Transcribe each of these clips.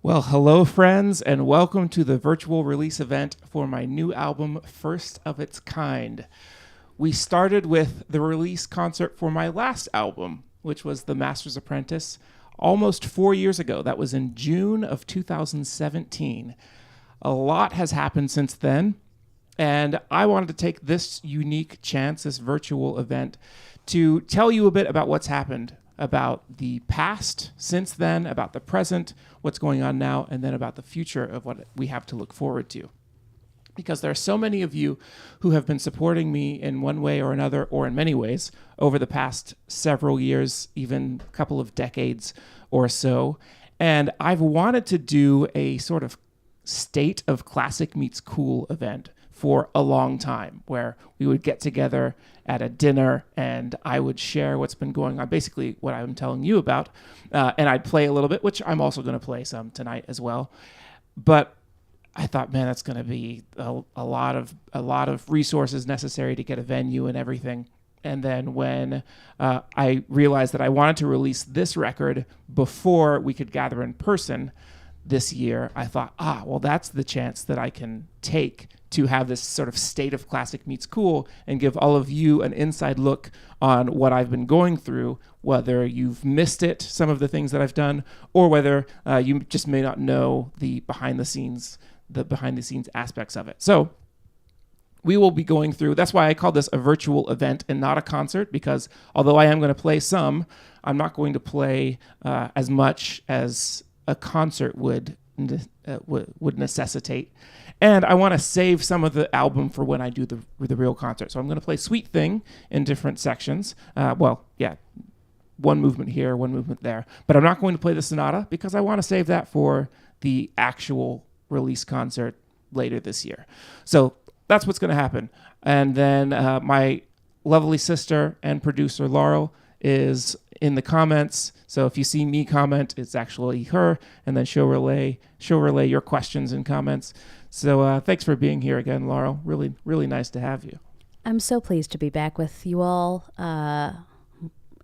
Well, hello, friends, and welcome to the virtual release event for my new album, First of Its Kind. We started with the release concert for my last album, which was The Master's Apprentice, almost 4 years ago. That was in June of 2017. A lot has happened since then, and I wanted to take this unique chance, this virtual event, to tell you a bit about what's happened, about the past since then, about the present, what's going on now, and then about the future of what we have to look forward to. Because there are so many of you who have been supporting me in one way or another, or in many ways, over the past several years, even a couple of decades or so. And I've wanted to do a sort of state of classic meets cool event for a long time, where we would get together at a dinner and I would share what's been going on, basically what I'm telling you about, and I'd play a little bit, which I'm also going to play some tonight as well. But I thought, man, that's going to be a lot of resources necessary to get a venue and everything. And then when I realized that I wanted to release this record before we could gather in person this year, I thought, well, that's the chance that I can take to have this sort of state of classic meets cool and give all of you an inside look on what I've been going through, whether you've missed it, some of the things that I've done, or whether you just may not know the behind the scenes aspects of it. So we will be going through, that's why I call this a virtual event and not a concert, because although I am going to play some, I'm not going to play as much as a concert would necessitate. And I want to save some of the album for when I do the real concert. So I'm going to play Sweet Thing in different sections. One movement here, one movement there. But I'm not going to play the sonata because I want to save that for the actual release concert later this year. So that's what's going to happen. And then my lovely sister and producer, Laurel, is in the comments. So if you see me comment, it's actually her, and then she'll relay your questions and comments. So thanks for being here again, Laurel. Really, really nice to have you. I'm so pleased to be back with you all.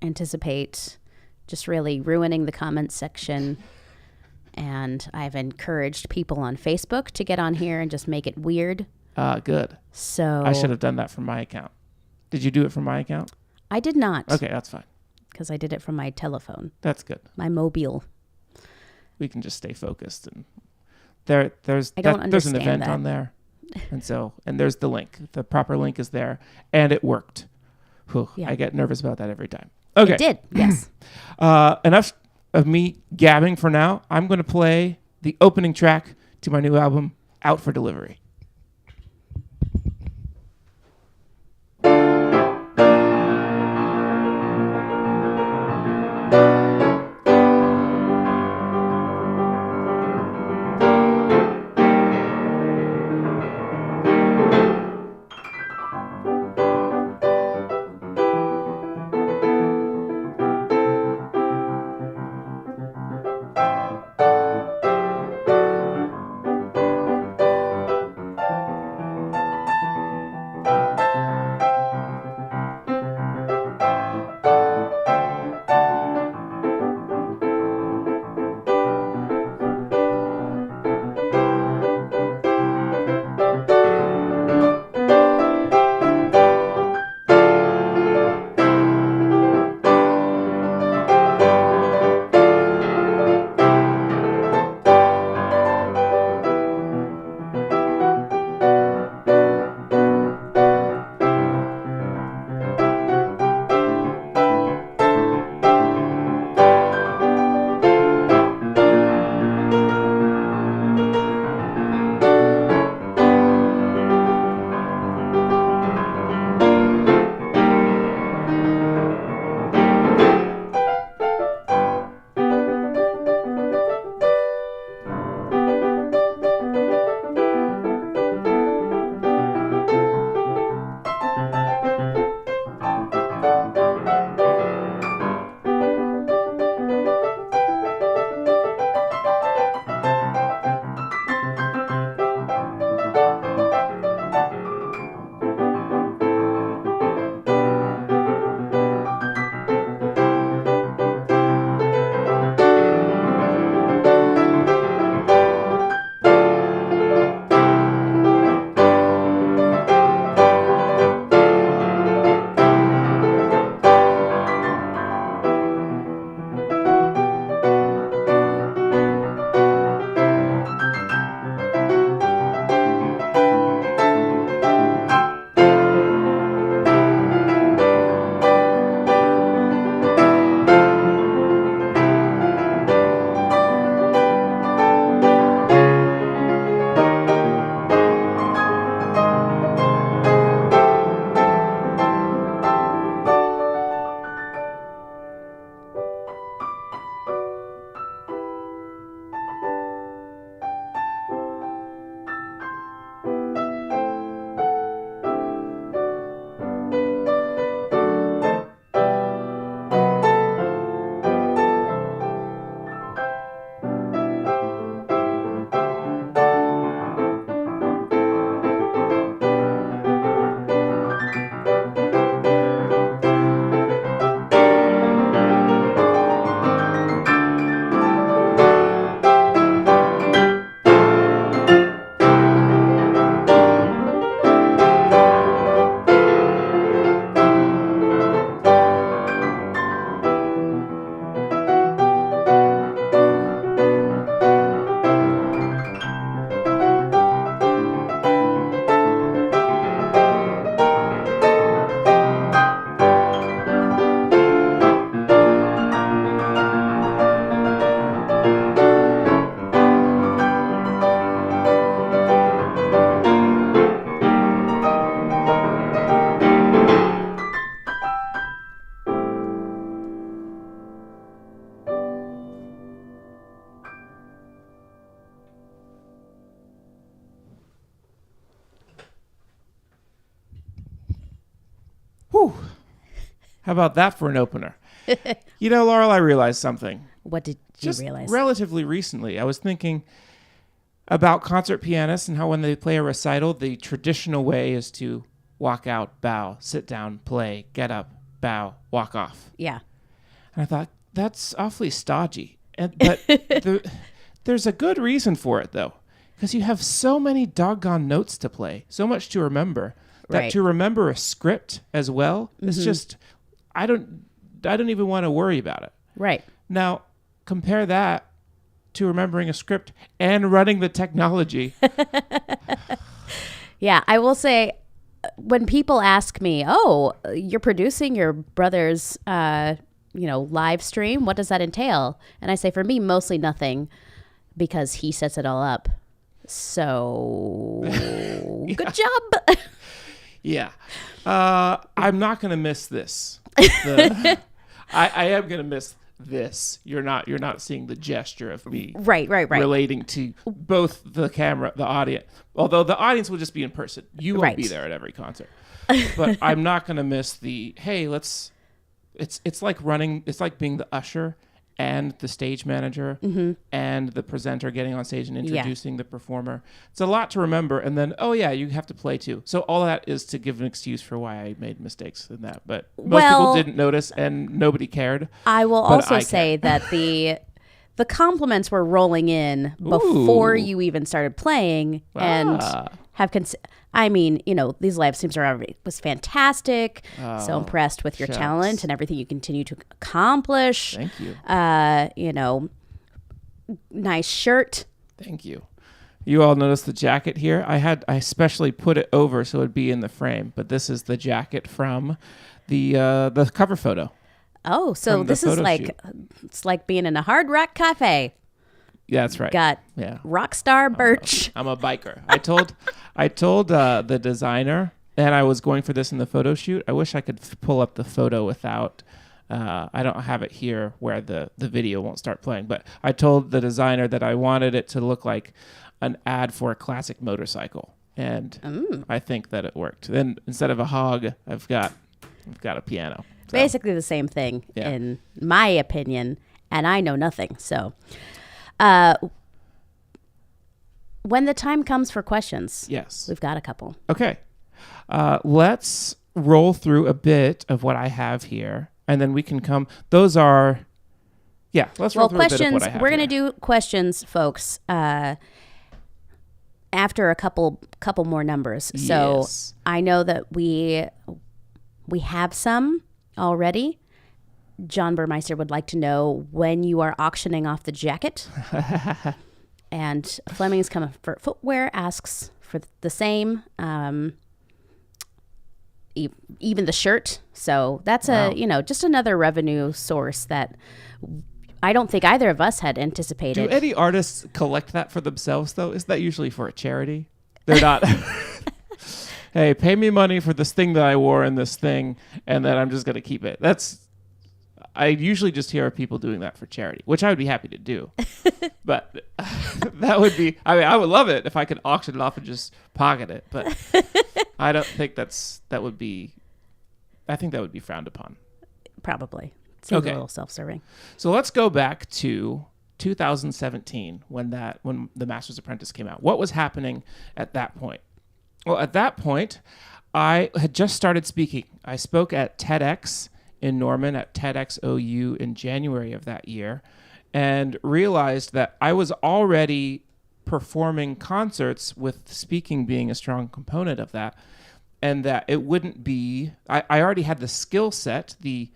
Anticipate just really ruining the comments section. And I've encouraged people on Facebook to get on here and just make it weird. Good. So I should have done that from my account. Did you do it from my account? I did not. Okay, that's fine. Because I did it from my telephone. That's good. My mobile. We can just stay focused. And there's an event on there. And there's the link. The proper link is there. And it worked. Whew, yeah. I get nervous about that every time. Okay. It did, yes. Enough of me gabbing for now. I'm going to play the opening track to my new album, Out for Delivery. How about that for an opener? You know, Laurel, I realized something. What did you Just realize? relatively recently, I was thinking about concert pianists and how when they play a recital, the traditional way is to walk out, bow, sit down, play, get up, bow, walk off. Yeah. And I thought, that's awfully stodgy. But there's a good reason for it, though, because you have so many doggone notes to play, so much to remember, that Right. to remember a script as well, it's just, I don't even want to worry about it. Right. Now, compare that to remembering a script and running the technology. Yeah, I will say when people ask me, "Oh, you're producing your brother's live stream, what does that entail?" And I say for me mostly nothing because he sets it all up. So, good job. Yeah. I'm not going to miss this. I am going to miss this. You're not seeing the gesture of me Right. relating to both the camera, the audience. Although the audience will just be in person. You won't Right. be there at every concert. But I'm not going to miss the, hey, it's like running, it's like being the usher and the stage manager and the presenter getting on stage and introducing the performer. It's a lot to remember. And then, oh yeah, you have to play too. So all that is to give an excuse for why I made mistakes in that. But most people didn't notice and nobody cared. I will But also I say that the compliments were rolling in before Ooh. you even started playing and have these live streams was fantastic. So impressed with your shucks. talent and everything you continue to accomplish. Thank you. Nice shirt. Thank you. You all notice the jacket here? I especially put it over so it'd be in the frame, but this is the jacket from the cover photo. Oh, so From the this is photo like shoot. it's like being in a Hard Rock Cafe. Yeah, that's right. Got Yeah. Rockstar Birch. I'm a biker. I told the designer, and I was going for this in the photo shoot. I wish I could pull up the photo without. I don't have it here where the video won't start playing. But I told the designer that I wanted it to look like an ad for a classic motorcycle, and I think that it worked. Then instead of a hog, I've got a piano. So, Basically the same thing, Yeah. in my opinion, and I know nothing. So, when the time comes for questions, yes. we've got a couple. Okay. Let's roll through a bit of what I have here, and then we can come. Those are, yeah. Let's roll through a bit of questions. what I have We're going to here. do questions, folks. After a couple more numbers. So Yes. I know that we have some already. John Burmeister would like to know when you are auctioning off the jacket. And Fleming's Coming for Footwear asks for the same, even the shirt. So that's Wow. just another revenue source that I don't think either of us had anticipated. Do any artists collect that for themselves, though? Is that usually for a charity? They're not. Hey, pay me money for this thing that I wore in this thing, and then I'm just going to keep it. I usually just hear of people doing that for charity, which I would be happy to do. But that would be, I would love it if I could auction it off and just pocket it. But I don't think I think that would be frowned upon. Probably. Seems Okay. a little self-serving. So let's go back to 2017 when the Master's Apprentice came out. What was happening at that point? Well, at that point, I had just started speaking. I spoke at TEDx in Norman at TEDx OU in January of that year and realized that I was already performing concerts with speaking being a strong component of that, and that it wouldn't be I already had the skill set, the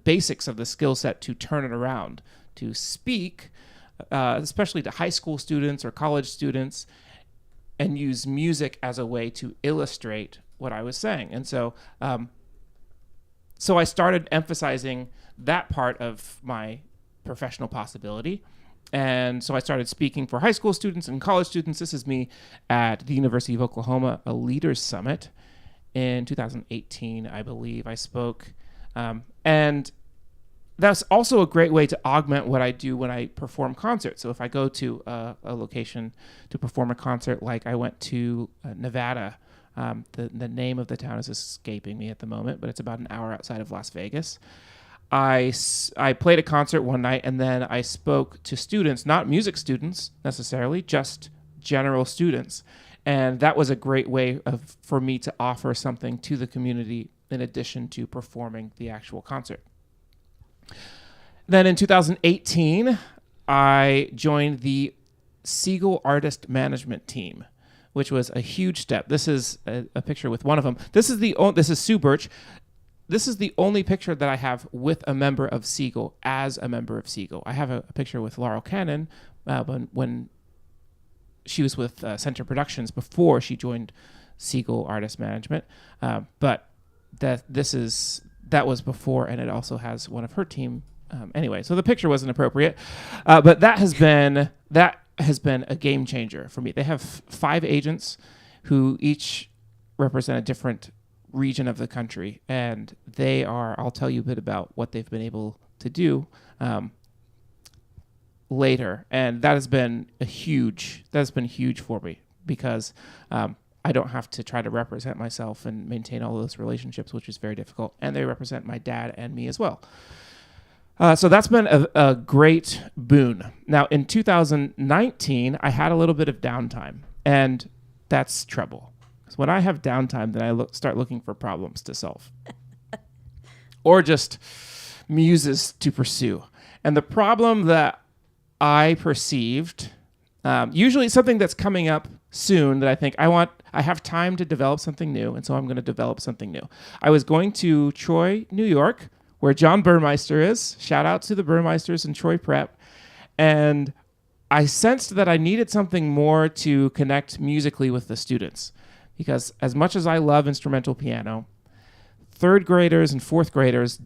basics of the skill set to turn it around, to speak, especially to high school students or college students, and use music as a way to illustrate what I was saying. And so I started emphasizing that part of my professional possibility. And so I started speaking for high school students and college students. This is me at the University of Oklahoma, a Leaders Summit in 2018, I believe. I spoke. And that's also a great way to augment what I do when I perform concerts. So if I go to a location to perform a concert, like I went to Nevada The name of the town is escaping me at the moment, but it's about an hour outside of Las Vegas. I played a concert one night, and then I spoke to students, not music students necessarily, just general students. And that was a great way for me to offer something to the community in addition to performing the actual concert. Then in 2018, I joined the Siegel Artist Management Team, which was a huge step. This is a picture with one of them. This is Sue Birch. This is the only picture that I have with a member of Siegel as a member of Siegel. I have a picture with Laurel Cannon when she was with Center Productions before she joined Siegel Artist Management. But that was before, and it also has one of her team. Anyway, so the picture wasn't appropriate, but that has been a game changer for me. They have 5 agents who each represent a different region of the country, and I'll tell you a bit about what they've been able to do later, and that has been huge for me because I don't have to try to represent myself and maintain all those relationships, which is very difficult, and they represent my dad and me as well. So that's been a great boon. Now, in 2019, I had a little bit of downtime, and that's trouble. Because when I have downtime, then I start looking for problems to solve. Or just muses to pursue. And the problem that I perceived, usually something that's coming up soon that I think I have time to develop something new, and so I'm going to develop something new. I was going to Troy, New York, where John Burmeister is. Shout out to the Burmeisters in Troy Prep. And I sensed that I needed something more to connect musically with the students. Because as much as I love instrumental piano, 3rd graders and 4th graders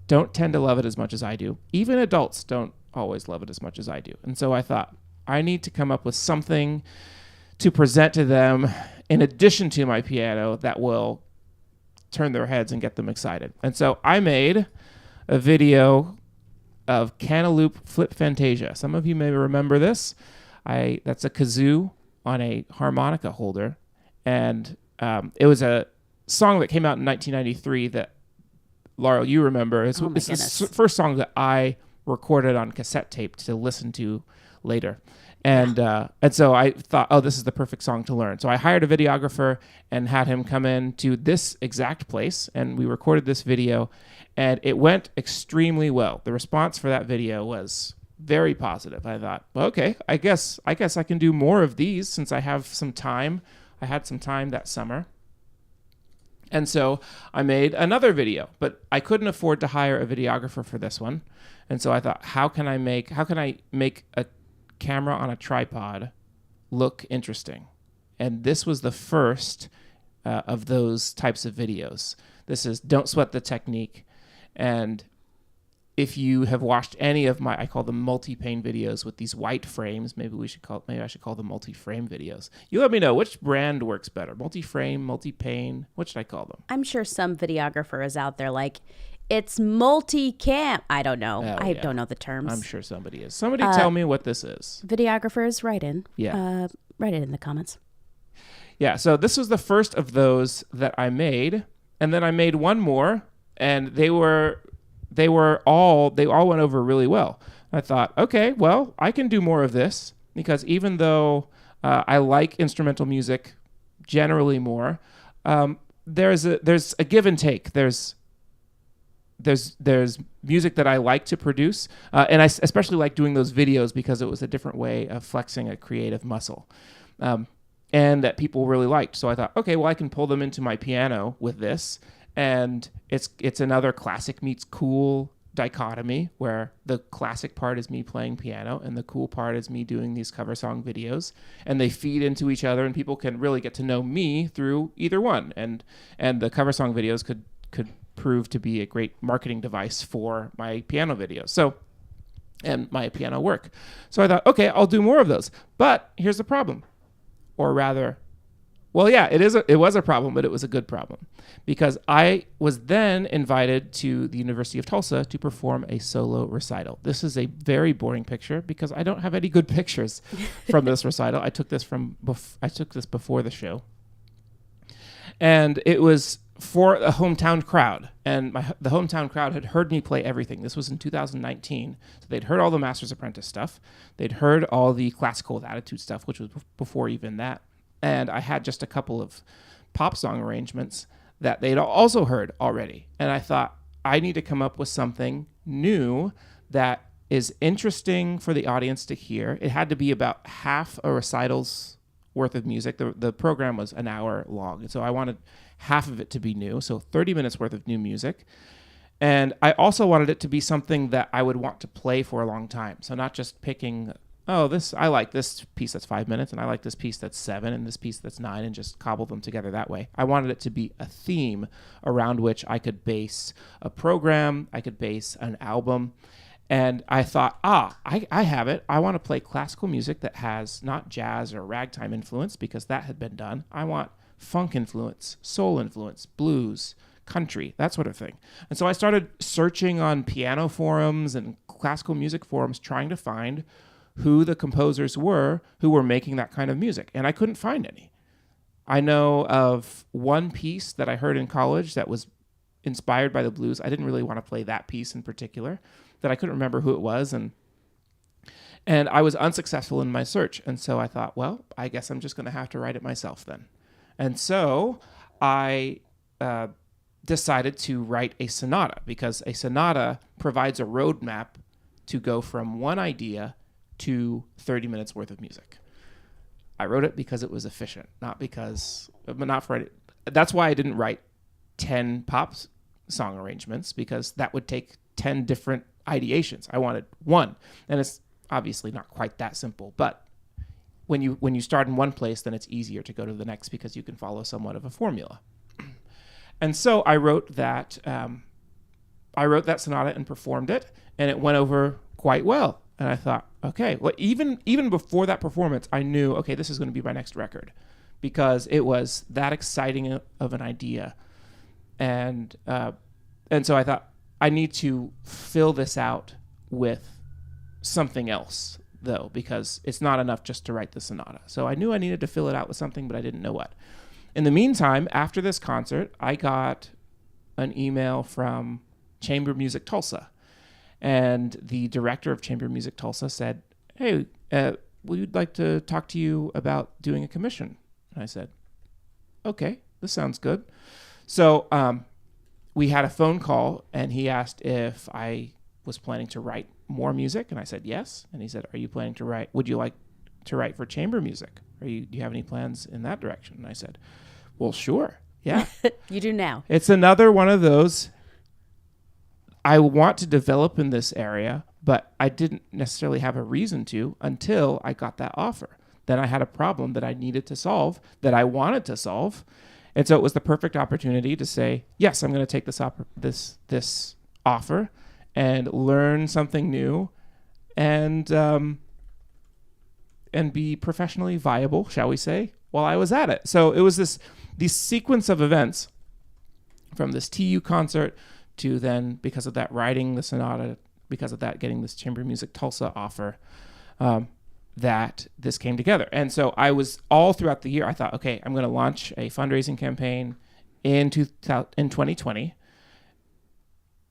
don't tend to love it as much as I do. Even adults don't always love it as much as I do. And so I thought, I need to come up with something to present to them in addition to my piano that will turn their heads and get them excited. And so I made a video of Cantaloupe Flip Fantasia. Some of you may remember this. That's a kazoo on a harmonica holder. And it was a song that came out in 1993 that, Laurel, you remember. It's the first song that I recorded on cassette tape to listen to later. And so I thought, oh, this is the perfect song to learn. So I hired a videographer and had him come in to this exact place, and we recorded this video, and it went extremely well. The response for that video was very positive. I thought, well, okay, I guess I can do more of these since I have some time. I had some time that summer. And so I made another video, but I couldn't afford to hire a videographer for this one. And so I thought, how can I make a camera on a tripod look interesting? And this was the first of those types of videos. This is Don't Sweat the Technique. And if you have watched any of I call them multi-pane videos with these white frames, maybe I should call them multi-frame videos. You let me know which brand works better, multi-frame, multi-pane. What should I call them? I'm sure some videographer is out there like, it's multi-cam. I don't know. I don't know the terms. I'm sure somebody is. Somebody tell me what this is. Videographers, write in. Yeah. Write it in the comments. Yeah, so this was the first of those that I made. And then I made one more, and they all went over really well. I thought, okay, well, I can do more of this, because even though I like instrumental music generally more, there's a give and take. There's music that I like to produce, and I especially like doing those videos because it was a different way of flexing a creative muscle, and that people really liked. So I thought, okay, well, I can pull them into my piano with this, and it's another classic meets cool dichotomy where the classic part is me playing piano and the cool part is me doing these cover song videos, and they feed into each other, and people can really get to know me through either one, and the cover song videos could prove to be a great marketing device for my piano videos and my piano work. So I thought, okay, I'll do more of those. But here's the problem. Or rather, well, yeah, it was a problem, but it was a good problem, because I was then invited to the University of Tulsa to perform a solo recital. This is a very boring picture because I don't have any good pictures from this recital. I took this before the show. And it was for a hometown crowd. And the hometown crowd had heard me play everything. This was in 2019. So they'd heard all the Master's Apprentice stuff. They'd heard all the Classical with Attitude stuff, which was before even that. And I had just a couple of pop song arrangements that they'd also heard already. And I thought, I need to come up with something new that is interesting for the audience to hear. It had to be about half a recital's worth of music. The program was an hour long, and so I wanted half of it to be new, so 30 minutes worth of new music. And I also wanted it to be something that I would want to play for a long time. So not just picking, I like this piece that's 5 minutes, and I like this piece that's 7, and this piece that's 9, and just cobble them together that way. I wanted it to be a theme around which I could base a program, I could base an album. And I thought, I have it. I want to play classical music that has not jazz or ragtime influence, because that had been done. I want funk influence, soul influence, blues, country, that sort of thing. And so I started searching on piano forums and classical music forums, trying to find who the composers were who were making that kind of music. And I couldn't find any. I know of one piece that I heard in college that was inspired by the blues. I didn't really want to play that piece in particular, that I couldn't remember who it was, and I was unsuccessful in my search. And so I thought, well, I guess I'm just going to have to write it myself then. And so I decided to write a sonata, because a sonata provides a roadmap to go from one idea to 30 minutes worth of music. I wrote it because it was efficient, not for it. That's why I didn't write 10 pop song arrangements, because that would take 10 different ideations. I wanted one, and it's obviously not quite that simple, but when you start in one place, then it's easier to go to the next, because you can follow somewhat of a formula. And so I wrote that sonata and performed it, and it went over quite well. And I thought, okay, well, even before that performance, I knew, okay, this is going to be my next record, because it was that exciting of an idea. And so I thought, I need to fill this out with something else, though, because it's not enough just to write the sonata. So I knew I needed to fill it out with something, but I didn't know what. In the meantime, after this concert, I got an email from Chamber Music Tulsa. And the director of Chamber Music Tulsa said, hey, we'd like to talk to you about doing a commission. And I said, okay, this sounds good. So we had a phone call, and he asked if I was planning to write more music, and I said yes. And he said, are you planning to write? Would you like to write for chamber music? Do you have any plans in that direction? And I said, well, sure, yeah. You do now. It's another one of those. I want to develop in this area, but I didn't necessarily have a reason to until I got that offer. Then I had a problem that I needed to solve, that I wanted to solve. And so it was the perfect opportunity to say, yes, I'm going to take this offer and learn something new and be professionally viable, shall we say, while I was at it. So it was this sequence of events, from this TU concert to then, because of that, writing the sonata, because of that, getting this Chamber Music Tulsa offer, that this came together. And so I was, all throughout the year, I thought, okay, I'm going to launch a fundraising campaign in 2020,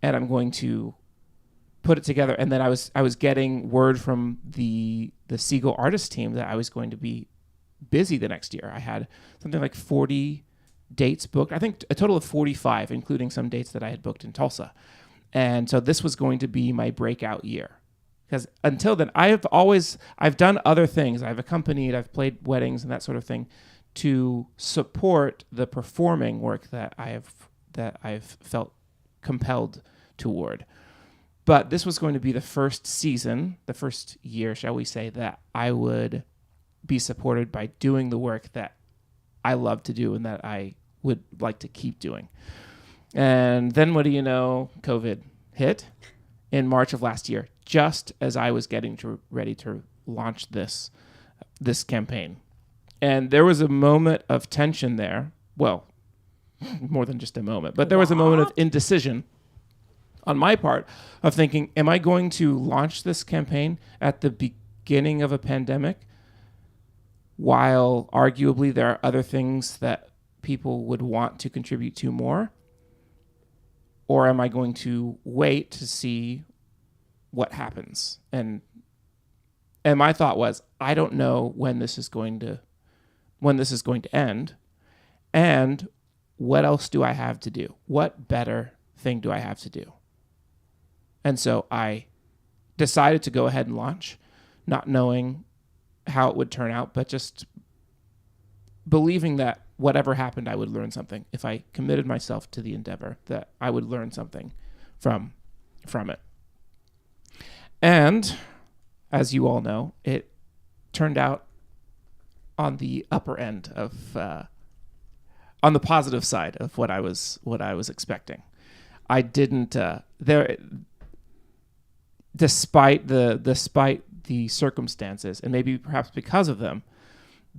and I'm going to put it together. And then I was getting word from the Siegel artist team that I was going to be busy the next year. I had something like 40 dates booked. I think a total of 45, including some dates that I had booked in Tulsa. And so this was going to be my breakout year. Because until then, I've done other things. I've accompanied, I've played weddings and that sort of thing to support the performing work that I've felt compelled toward. But this was going to be the first season, the first year, shall we say, that I would be supported by doing the work that I love to do and that I would like to keep doing. And then what do you know? COVID hit in March of last year, just as I was getting ready to launch this campaign. And there was a moment of tension there. Well, more than just a moment, but there was a moment of indecision on my part of thinking, am I going to launch this campaign at the beginning of a pandemic, while arguably there are other things that people would want to contribute to more? Or am I going to wait to see what happens? And my thought was, I don't know when this is going to end, and what else do I have to do? What better thing do I have to do? And so I decided to go ahead and launch, not knowing how it would turn out, but just believing that whatever happened, I would learn something. If I committed myself to the endeavor, that I would learn something from it. And as you all know, it turned out on the upper end of, on the positive side of what I was expecting. I didn't despite the circumstances, and maybe perhaps because of them,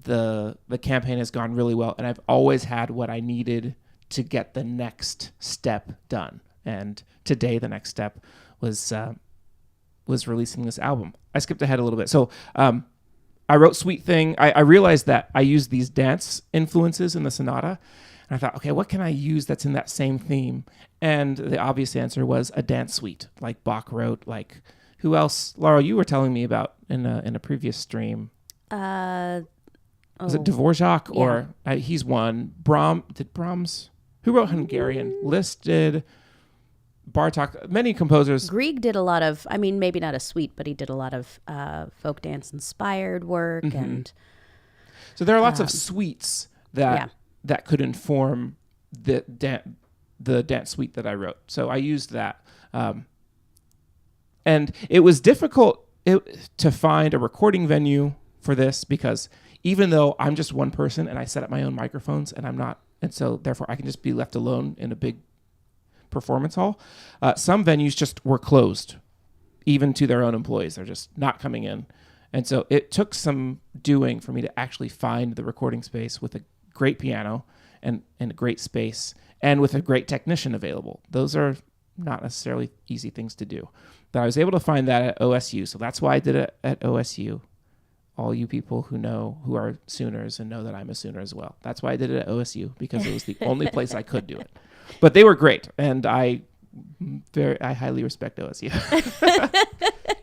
the campaign has gone really well, and I've always had what I needed to get the next step done. And today, the next step was releasing this album. I skipped ahead a little bit. So I wrote Sweet Thing. I realized that I used these dance influences in the sonata, and I thought, okay, what can I use that's in that same theme? And the obvious answer was a dance suite, like Bach wrote. Like, who else? Laura, you were telling me about in a previous stream. Was it Dvorak? Yeah. Or he's one. Brahms? Who wrote Hungarian? Liszt did. Bartok. Many composers. Grieg did a lot of, I mean, maybe not a suite, but he did a lot of folk dance inspired work. Mm-hmm. And so there are lots of suites that could inform the dance suite that I wrote. So I used that. And it was difficult to find a recording venue for this, because even though I'm just one person and I set up my own microphones and so therefore I can just be left alone in a big performance hall, some venues just were closed, even to their own employees. They're just not coming in. And so it took some doing for me to actually find the recording space with a great piano and a great space and with a great technician available. Those are not necessarily easy things to do. But I was able to find that at OSU. So that's why I did it at OSU. All you people who are Sooners and know that I'm a Sooner as well. That's why I did it at OSU, because it was the only place I could do it. But they were great, and I highly respect OSU,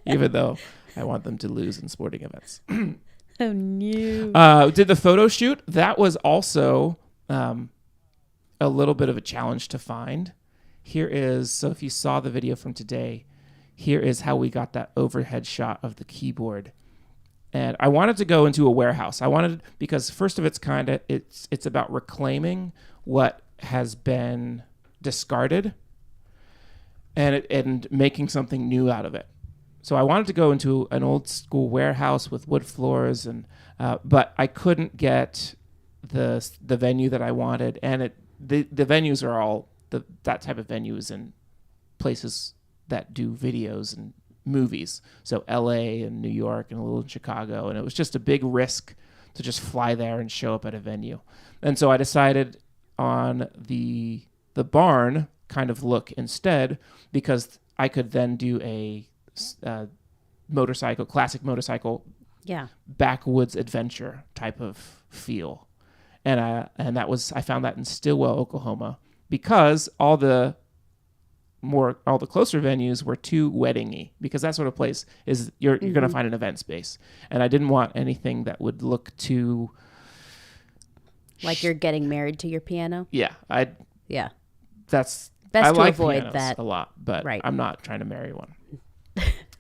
even though I want them to lose in sporting events. Oh no! Did the photo shoot? That was also a little bit of a challenge to find. So if you saw the video from today, here is how we got that overhead shot of the keyboard. And I wanted to go into a warehouse. Because first of its kind, it's about reclaiming what has been discarded and making something new out of it. So I wanted to go into an old school warehouse with wood floors, but I couldn't get the venue that I wanted. And the venues are all that type of venues in places that do videos and movies. So LA and New York and a little in Chicago. And it was just a big risk to just fly there and show up at a venue. And so I decided on the barn kind of look instead, because I could then do a classic motorcycle, backwoods adventure type of feel. And I found that in Stillwell, Oklahoma, because all the closer venues were too wedding-y, because that sort of place is you're going to find an event space, and I didn't want anything that would look too like you're getting married to your piano. That's best I to like avoid that a lot, but right. I'm not trying to marry one.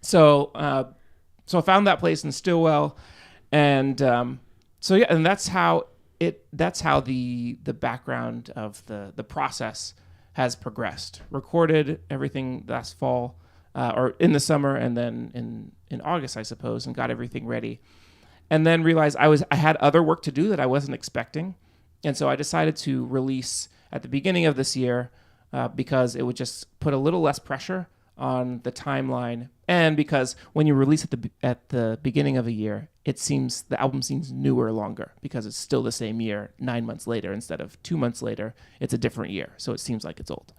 So I found that place in Stillwell, and and that's how the background of the process has progressed. Recorded everything last fall, or in the summer, and then in August, I suppose, and got everything ready. And then realized I had other work to do that I wasn't expecting. And so I decided to release at the beginning of this year, because it would just put a little less pressure on the timeline. And because when you release at the beginning of a year, the album seems newer longer, because it's still the same year 9 months later instead of 2 months later. It's a different year, so it seems like it's old.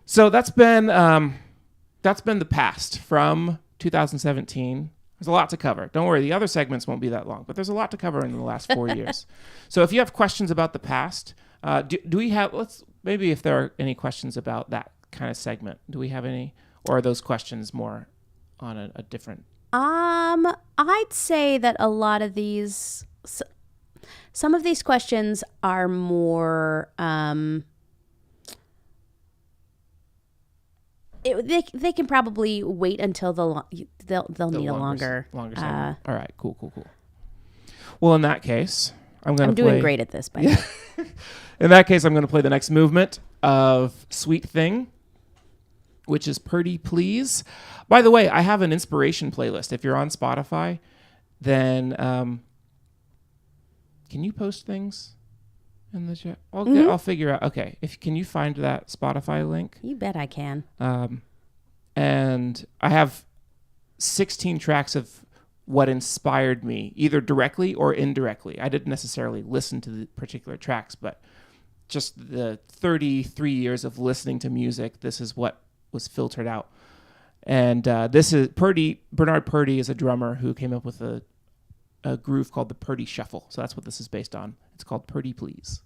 So that's been the past from 2017. There's a lot to cover. Don't worry, the other segments won't be that long, but there's a lot to cover in the last 4 years. So if you have questions about the past, do we have, maybe if there are any questions about that kind of segment, do we have any, or are those questions more on a different? I'd say that a lot of these, some of these questions are more, they can probably wait until they'll need a longer segment. All right, cool. Well, in that case, I'm doing great at this, by the way. In that case, I'm going to play the next movement of Sweet Thing, which is Purdie Please. By the way, I have an inspiration playlist. If you're on Spotify, then can you post things in the chat? I'll figure out. Okay, can you find that Spotify link? You bet I can. And I have 16 tracks of what inspired me, either directly or indirectly. I didn't necessarily listen to the particular tracks, but just the 33 years of listening to music, this is what was filtered out. And this is Bernard Purdie is a drummer who came up with a groove called the Purdie Shuffle. So that's what this is based on. It's called Purdie Please.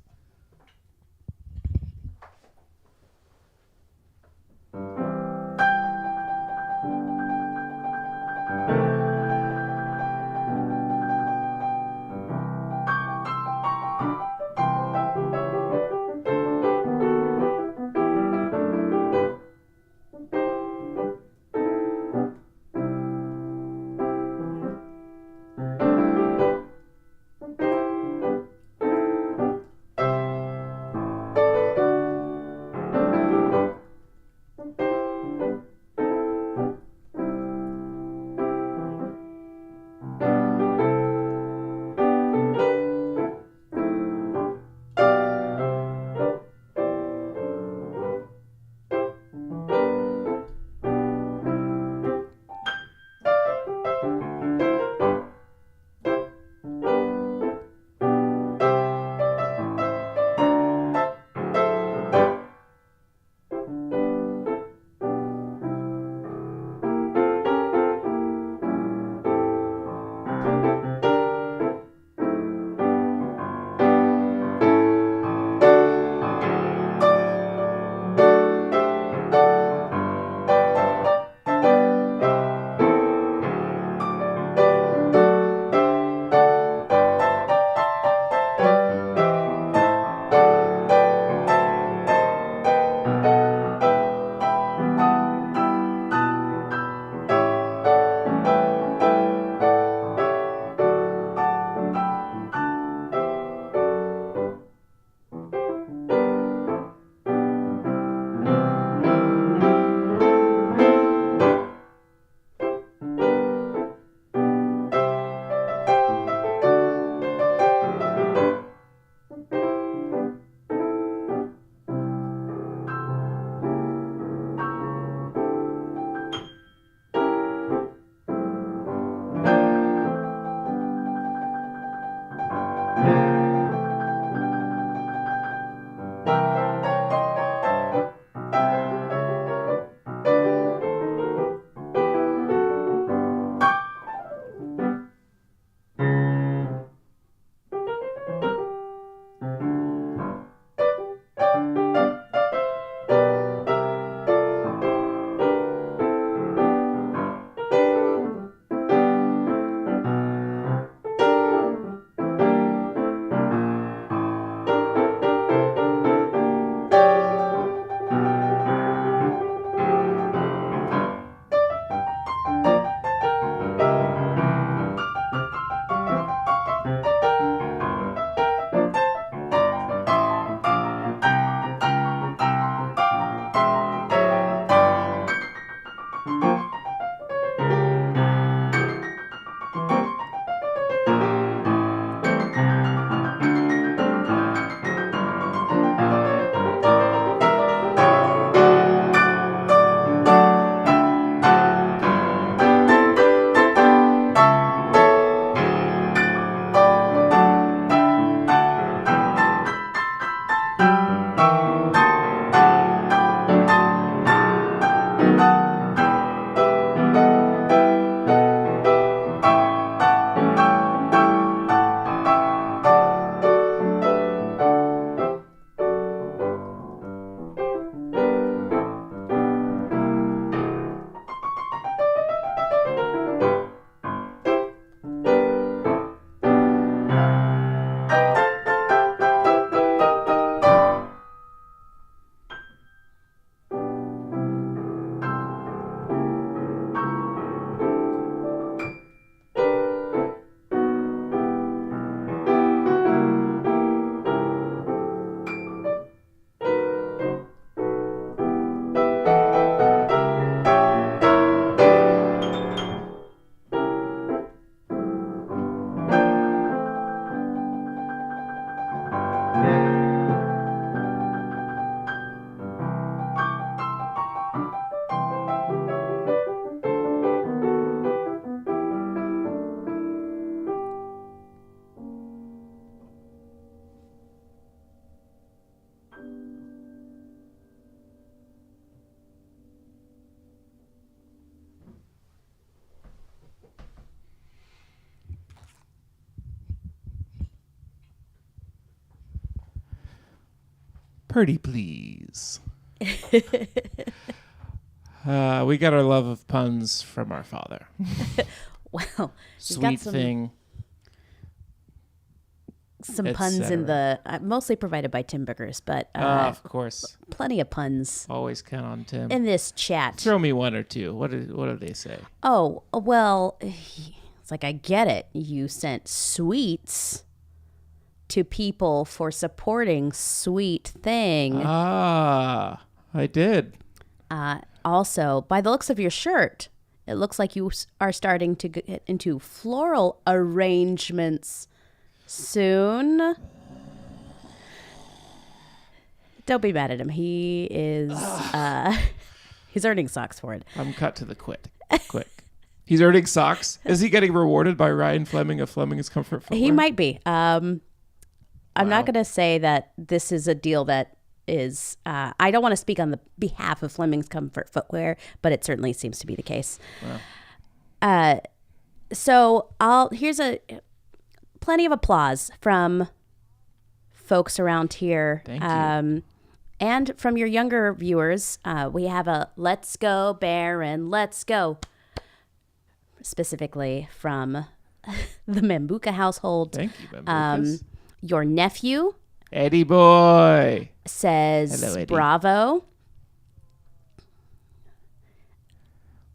Purdie Please. We got our love of puns from our father. Well, Sweet thing. Some puns in the mostly provided by Tim Bickers, but of course, plenty of puns always count on Tim in this chat. Throw me one or two. What do they say? Oh, well, it's like, I get it. You sent sweets to people for supporting Sweet Thing. I did. Also, by the looks of your shirt, it looks like you are starting to get into floral arrangements soon. Don't be mad at him. He is he's earning socks for it. I'm cut to the quick. He's earning socks. Is he getting rewarded by Ryan Fleming of Fleming's Comfort Footwear? He might be. I'm not going to say that this is a deal that is I don't want to speak on the behalf of Fleming's Comfort Footwear, but it certainly seems to be the case. Wow. So here's plenty of applause from folks around here. Thank you. And from your younger viewers. We have a "Let's Go, Barron, let's go," specifically from the Mambuka household. Thank you, Mambukas. Your nephew, Eddie boy, says hello, Eddie. Bravo.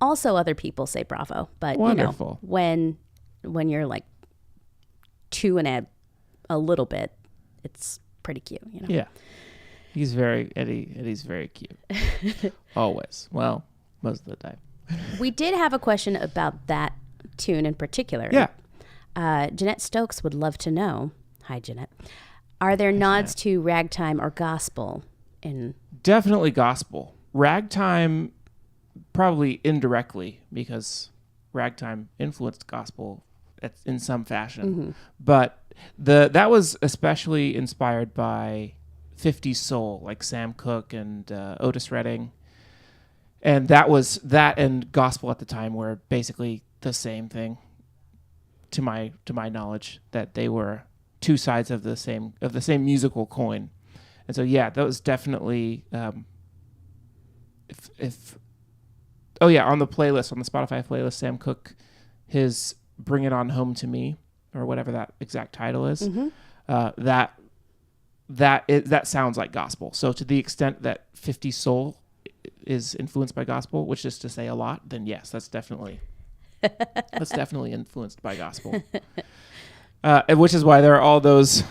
Also, other people say bravo, but wonderful. When you're like two and a little bit, it's pretty cute. Yeah, Eddie's very cute. Always. Well, most of the time. We did have a question about that tune in particular. Yeah. Jeanette Stokes would love to know. Hi, Jeanette. Are there nods to ragtime or gospel in? Definitely gospel. Ragtime, probably indirectly, because ragtime influenced gospel in some fashion. Mm-hmm. But that was especially inspired by 50s soul, like Sam Cooke and Otis Redding. And that and gospel at the time were basically the same thing, to my knowledge, that they were two sides of the same musical coin. And so that was definitely on the playlist, on the Spotify playlist, Sam Cooke, his "Bring It On Home to Me," or whatever that exact title is, mm-hmm. That sounds like gospel. So to the extent that 50 soul is influenced by gospel, which is to say a lot, then yes, that's definitely influenced by gospel. Which is why there are all those.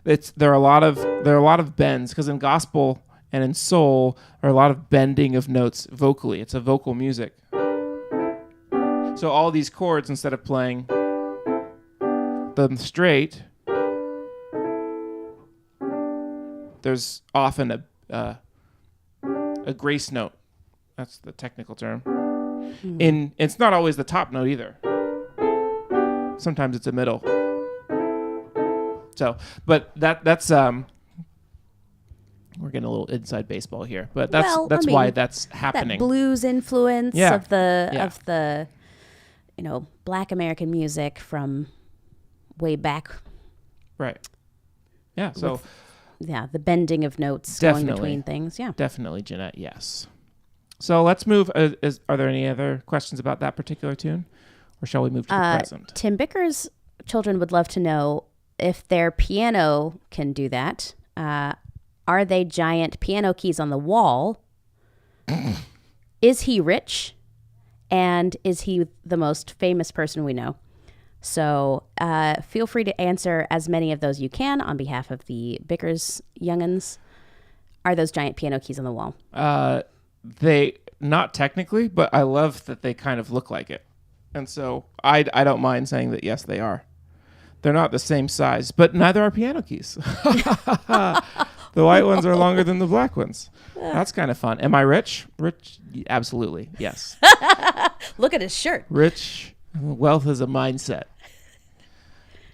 There are a lot of bends, because in gospel and in soul are a lot of bending of notes vocally. It's a vocal music. So all these chords, instead of playing them straight, there's often a grace note. That's the technical term. It's not always the top note either. Sometimes it's a middle. So, but that's we're getting a little inside baseball here, but that's why that's happening. That blues influence of the Black American music from way back. Right. Yeah. So. The bending of notes going between things. Yeah. Definitely, Jeanette. Yes. So let's move. Are there any other questions about that particular tune, or shall we move to the present? Tim Bickers' children would love to know if their piano can do that. Are they giant piano keys on the wall? Is he rich? And is he the most famous person we know? So feel free to answer as many of those you can on behalf of the Bickers young'uns. Are those giant piano keys on the wall? They, not technically, but I love that they kind of look like it. And so I don't mind saying that, yes, they are. They're not the same size, but neither are piano keys. The white ones are longer than the black ones. That's kind of fun. Am I rich? Rich? Absolutely. Yes. Look at his shirt. Rich. Wealth is a mindset.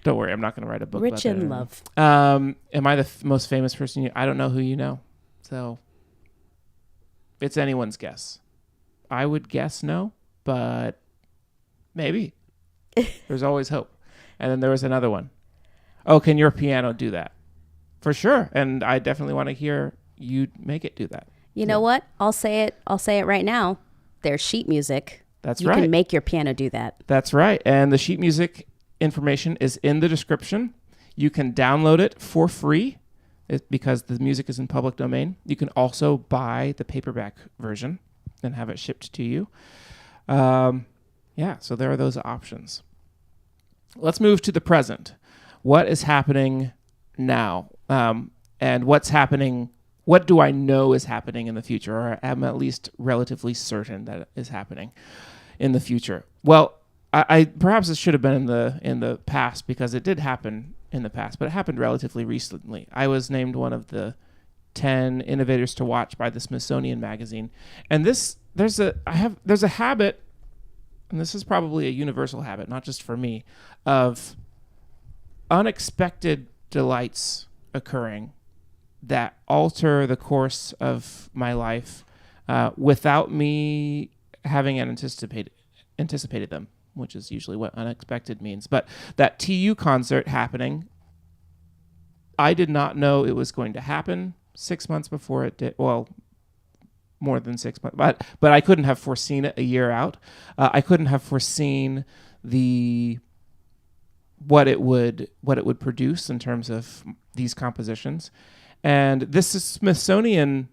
Don't worry. I'm not going to write a book about that. Rich in love. Am I the most famous person? I don't know who you know. So it's anyone's guess. I would guess no, but maybe. There's always hope. And then there was another one. Oh, can your piano do that? For sure. And I definitely want to hear you'd make it do that. You know what? I'll say it right now. There's sheet music. That's you right. You can make your piano do that. That's right. And the sheet music information is in the description. You can download it for free because the music is in public domain. You can also buy the paperback version and have it shipped to you. So there are those options. Let's move to the present. What is happening now? And what do I know is happening in the future, or am at least relatively certain that it is happening in the future? Well, I perhaps it should have been in the past, because it did happen in the past, but it happened relatively recently. I was named one of the 10 innovators to watch by the Smithsonian Magazine, and there's a habit, and this is probably a universal habit, not just for me, of unexpected delights occurring that alter the course of my life without me having anticipated them, which is usually what unexpected means. But that TU concert happening, I did not know it was going to happen 6 months before it did. Well, more than 6 months, but I couldn't have foreseen it a year out. I couldn't have foreseen what it would produce in terms of these compositions. And this Smithsonian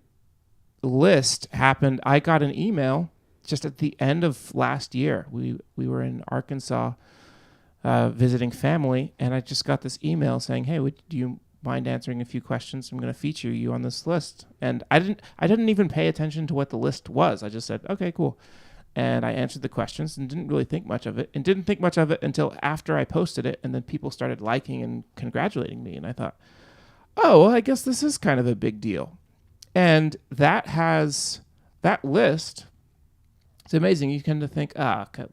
list happened. I got an email just at the end of last year. We were in Arkansas visiting family, and I just got this email saying, "Hey, do you mind answering a few questions? I'm going to feature you on this list." And I didn't even pay attention to what the list was. I just said, "Okay, cool." And I answered the questions and didn't really think much of it, and didn't think much of it until after I posted it, and then people started liking and congratulating me, and I thought, oh, well, I guess this is kind of a big deal. And that list, it's amazing. You tend to think,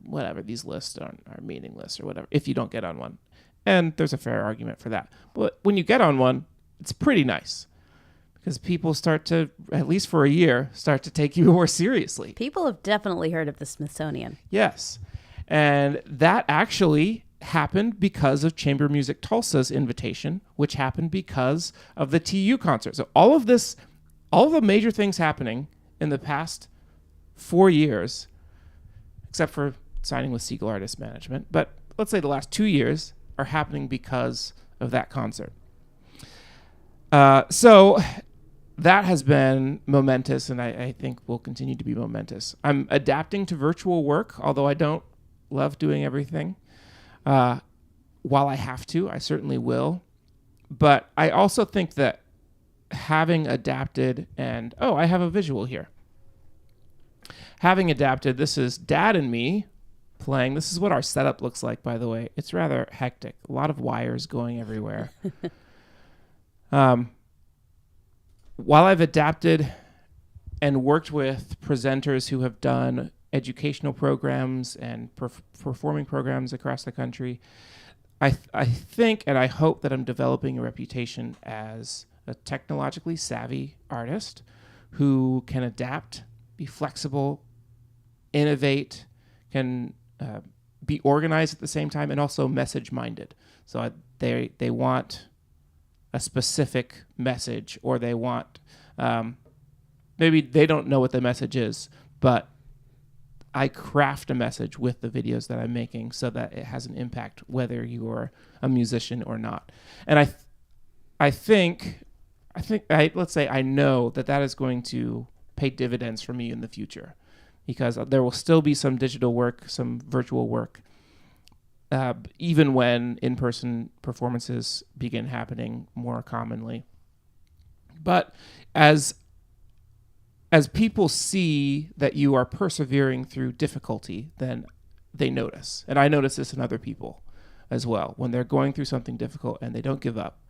whatever, these lists are meaningless or whatever, if you don't get on one. And there's a fair argument for that. But when you get on one, it's pretty nice, because people start to, at least for a year, start to take you more seriously. People have definitely heard of the Smithsonian. Yes. And that actually happened because of Chamber Music Tulsa's invitation, which happened because of the TU concert. So all of the major things happening in the past 4 years, except for signing with Siegel Artist Management, but let's say the last 2 years, are happening because of that concert. So that has been momentous, and I think will continue to be momentous. I'm adapting to virtual work, although I don't love doing everything. While I have to, I certainly will. But I also think that having adapted, and I have a visual here. Having adapted, this is Dad and me playing. This is what our setup looks like, by the way. It's rather hectic. A lot of wires going everywhere. While I've adapted and worked with presenters who have done educational programs and performing programs across the country, I think and I hope that I'm developing a reputation as a technologically savvy artist who can adapt, be flexible, innovate, can be organized at the same time, and also message-minded. So they want a specific message, or they want maybe they don't know what the message is, but I craft a message with the videos that I'm making so that it has an impact whether you're a musician or not. And I think let's say I know that is going to pay dividends for me in the future, because there will still be some digital work, some virtual work, even when in-person performances begin happening more commonly. But as people see that you are persevering through difficulty, then they notice. And I notice this in other people as well. When they're going through something difficult and they don't give up,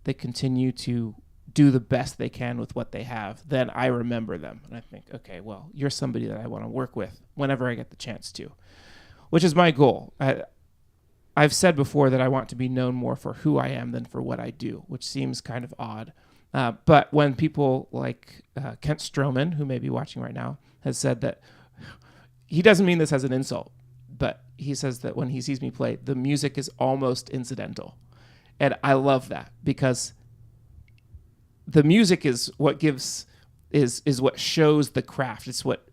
they continue to do the best they can with what they have, then I remember them. And I think, okay, well, you're somebody that I want to work with whenever I get the chance to, which is my goal. I've said before that I want to be known more for who I am than for what I do, which seems kind of odd. But when people like Kent Stroman, who may be watching right now, has said that, he doesn't mean this as an insult, but he says that when he sees me play, the music is almost incidental. And I love that, because the music is what is what shows the craft. It's what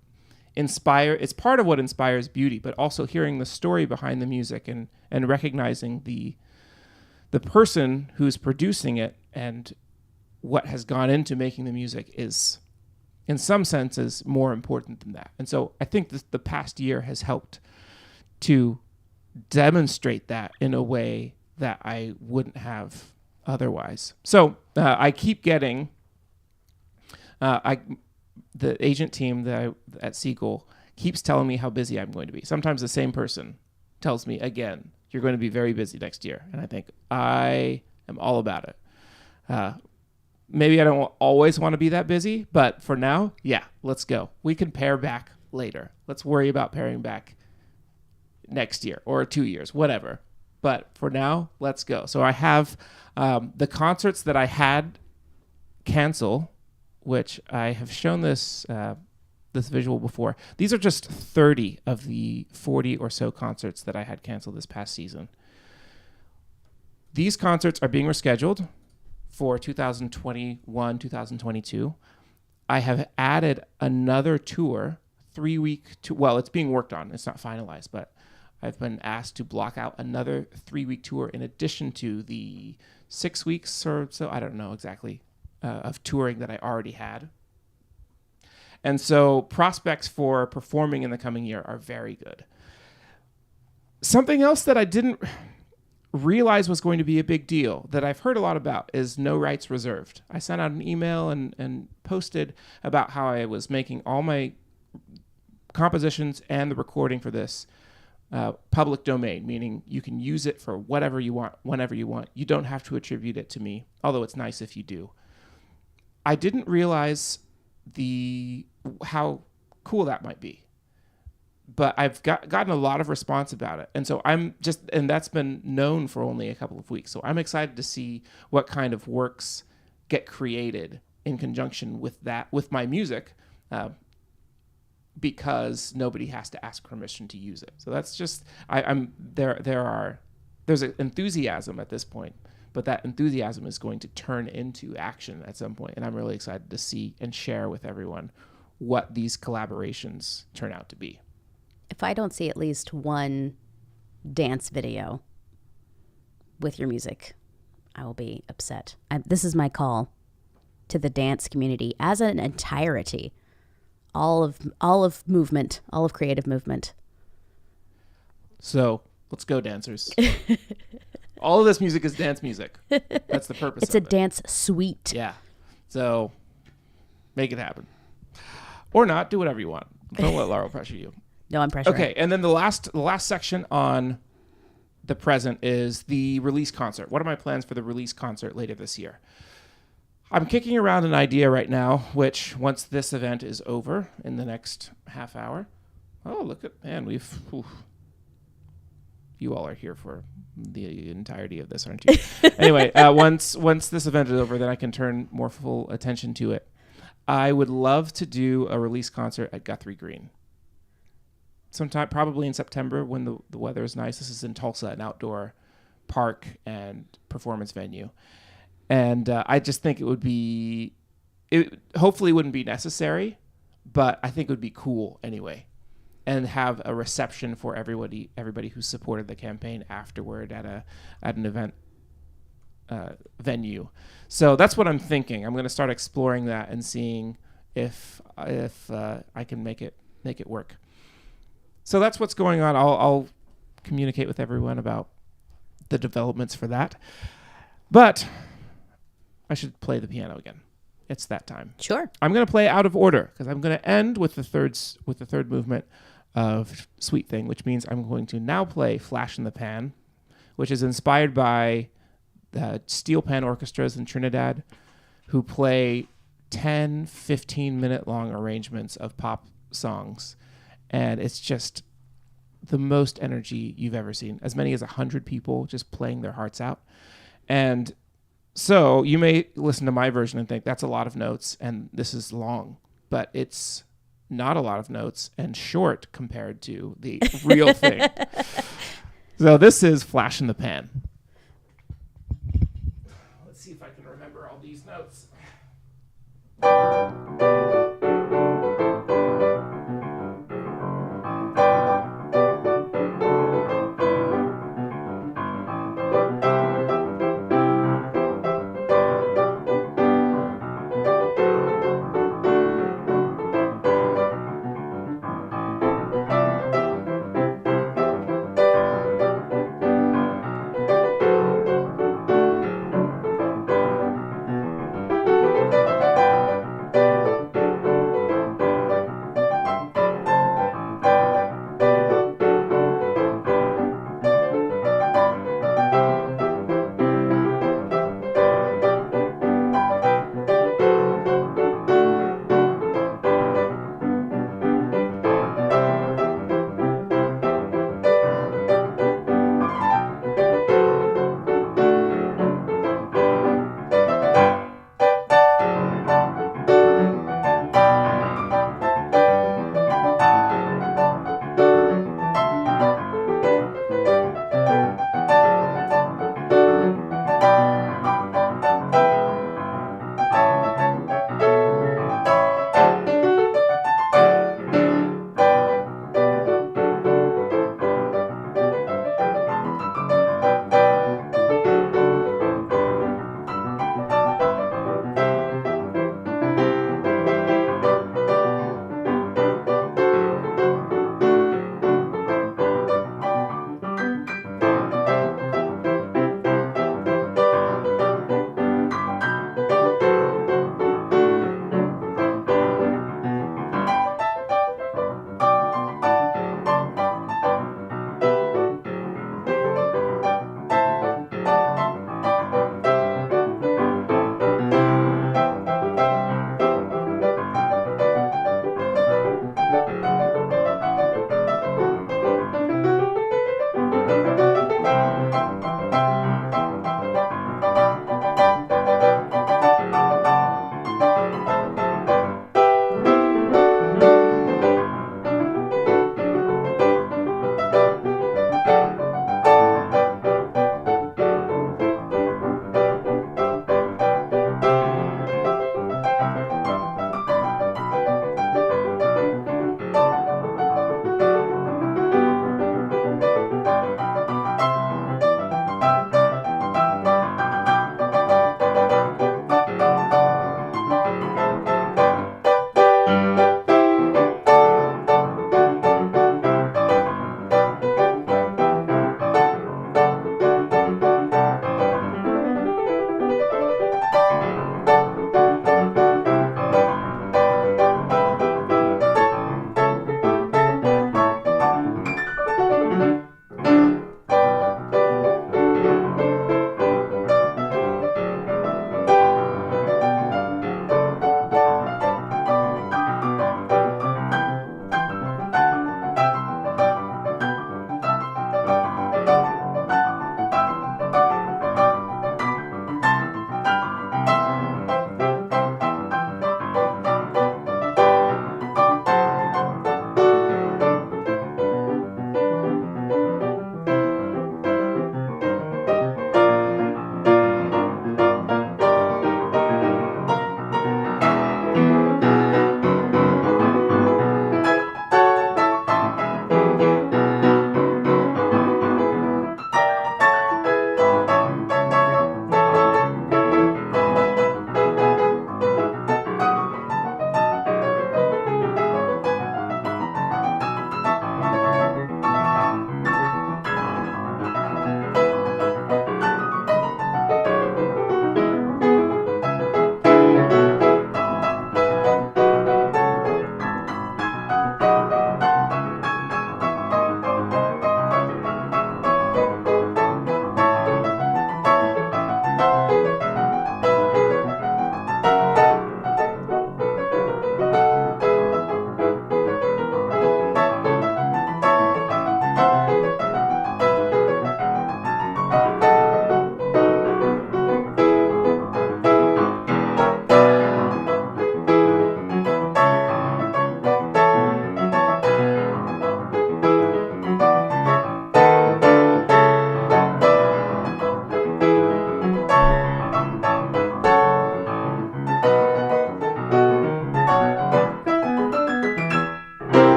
it's part of what inspires beauty, but also hearing the story behind the music and recognizing the person who's producing it and what has gone into making the music is, in some senses, more important than that. And so I think the past year has helped to demonstrate that in a way that I wouldn't have otherwise. So I keep getting the agent team at Siegel keeps telling me how busy I'm going to be. Sometimes the same person tells me again, you're going to be very busy next year. And I think I am all about it. Maybe I don't always want to be that busy, but for now, yeah, let's go. We can pare back later. Let's worry about paring back next year or 2 years, whatever. But for now, let's go. So I have the concerts that I had cancel, which I have shown this visual before. These are just 30 of the 40 or so concerts that I had canceled this past season. These concerts are being rescheduled for 2021, 2022. I have added another tour, 3-week tour. Well, it's being worked on. It's not finalized, but I've been asked to block out another 3-week tour in addition to the 6 weeks or so, I don't know exactly, of touring that I already had. And so prospects for performing in the coming year are very good. Something else that I didn't realize was going to be a big deal that I've heard a lot about is no rights reserved. I sent out an email and posted about how I was making all my compositions and the recording for this public domain, meaning you can use it for whatever you want, whenever you want. You don't have to attribute it to me, although it's nice if you do. I didn't realize how cool that might be, but I've gotten a lot of response about it. And so and that's been known for only a couple of weeks. So I'm excited to see what kind of works get created in conjunction with my music, because nobody has to ask permission to use it. So that's just, there's an enthusiasm at this point, but that enthusiasm is going to turn into action at some point. And I'm really excited to see and share with everyone what these collaborations turn out to be. If I don't see at least one dance video with your music, I will be upset. This is my call to the dance community as an entirety. All of movement, all of creative movement. So let's go, dancers. All of this music is dance music. That's the purpose. It's a dance suite. Yeah. So make it happen. Or not. Do whatever you want. Don't let Laurel pressure you. No, I'm pressuring. Okay, and then the last section on the present is the release concert. What are my plans for the release concert later this year? I'm kicking around an idea right now, which once this event is over in the next half hour. Oh, look at, man, you all are here for the entirety of this, aren't you? Anyway, once this event is over, then I can turn more full attention to it. I would love to do a release concert at Guthrie Green. Sometime, probably in September when the weather is nice. This is in Tulsa, an outdoor park and performance venue. And I just think it hopefully wouldn't be necessary, but I think it would be cool anyway. And have a reception for everybody who supported the campaign afterward at an event venue. So that's what I'm thinking. I'm going to start exploring that and seeing if I can make it work. So that's what's going on. I'll communicate with everyone about the developments for that. But I should play the piano again. It's that time. Sure. I'm going to play out of order because I'm going to end with the third movement of Sweet Thing, which means I'm going to now play Flash in the Pan, which is inspired by the steel pan orchestras in Trinidad who play 10, 15-minute long arrangements of pop songs. And it's just the most energy you've ever seen. As many as 100 people just playing their hearts out. And so you may listen to my version and think that's a lot of notes and this is long, but it's not a lot of notes and short compared to the real thing. So this is Flash in the Pan. Let's see if I can remember all these notes.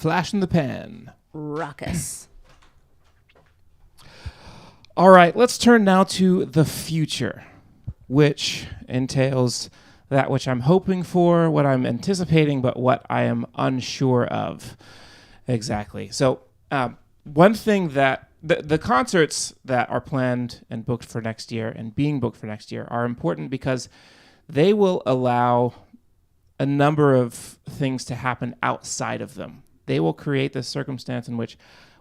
flash in the pan. Raucous. All right, let's turn now to the future, which entails that which I'm hoping for, what I'm anticipating, but what I am unsure of exactly. So one thing that the concerts that are planned and booked for next year and being booked for next year are important because they will allow a number of things to happen outside of them. They will create this circumstance in which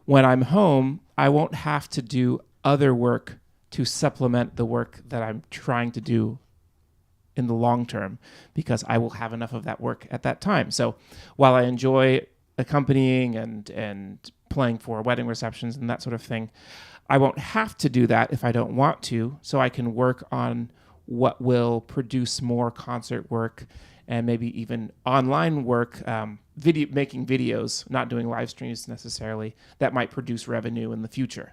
when I'm home, I won't have to do other work to supplement the work that I'm trying to do in the long term because I will have enough of that work at that time. So while I enjoy accompanying and playing for wedding receptions and that sort of thing, I won't have to do that if I don't want to, so I can work on what will produce more concert work and maybe even online work, making videos, not doing live streams necessarily, that might produce revenue in the future.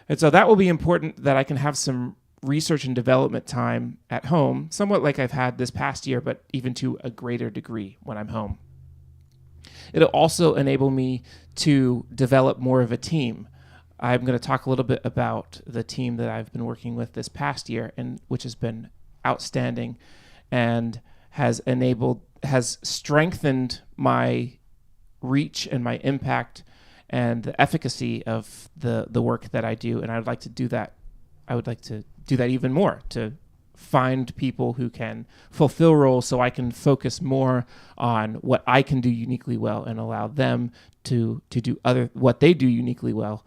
And so that will be important that I can have some research and development time at home, somewhat like I've had this past year, but even to a greater degree when I'm home. It'll also enable me to develop more of a team. I'm going to talk a little bit about the team that I've been working with this past year, and which has been outstanding and has strengthened my reach and my impact and the efficacy of the work that I do. And I would like to do that. I would like to do that even more, to find people who can fulfill roles so I can focus more on what I can do uniquely well and allow them to do what they do uniquely well,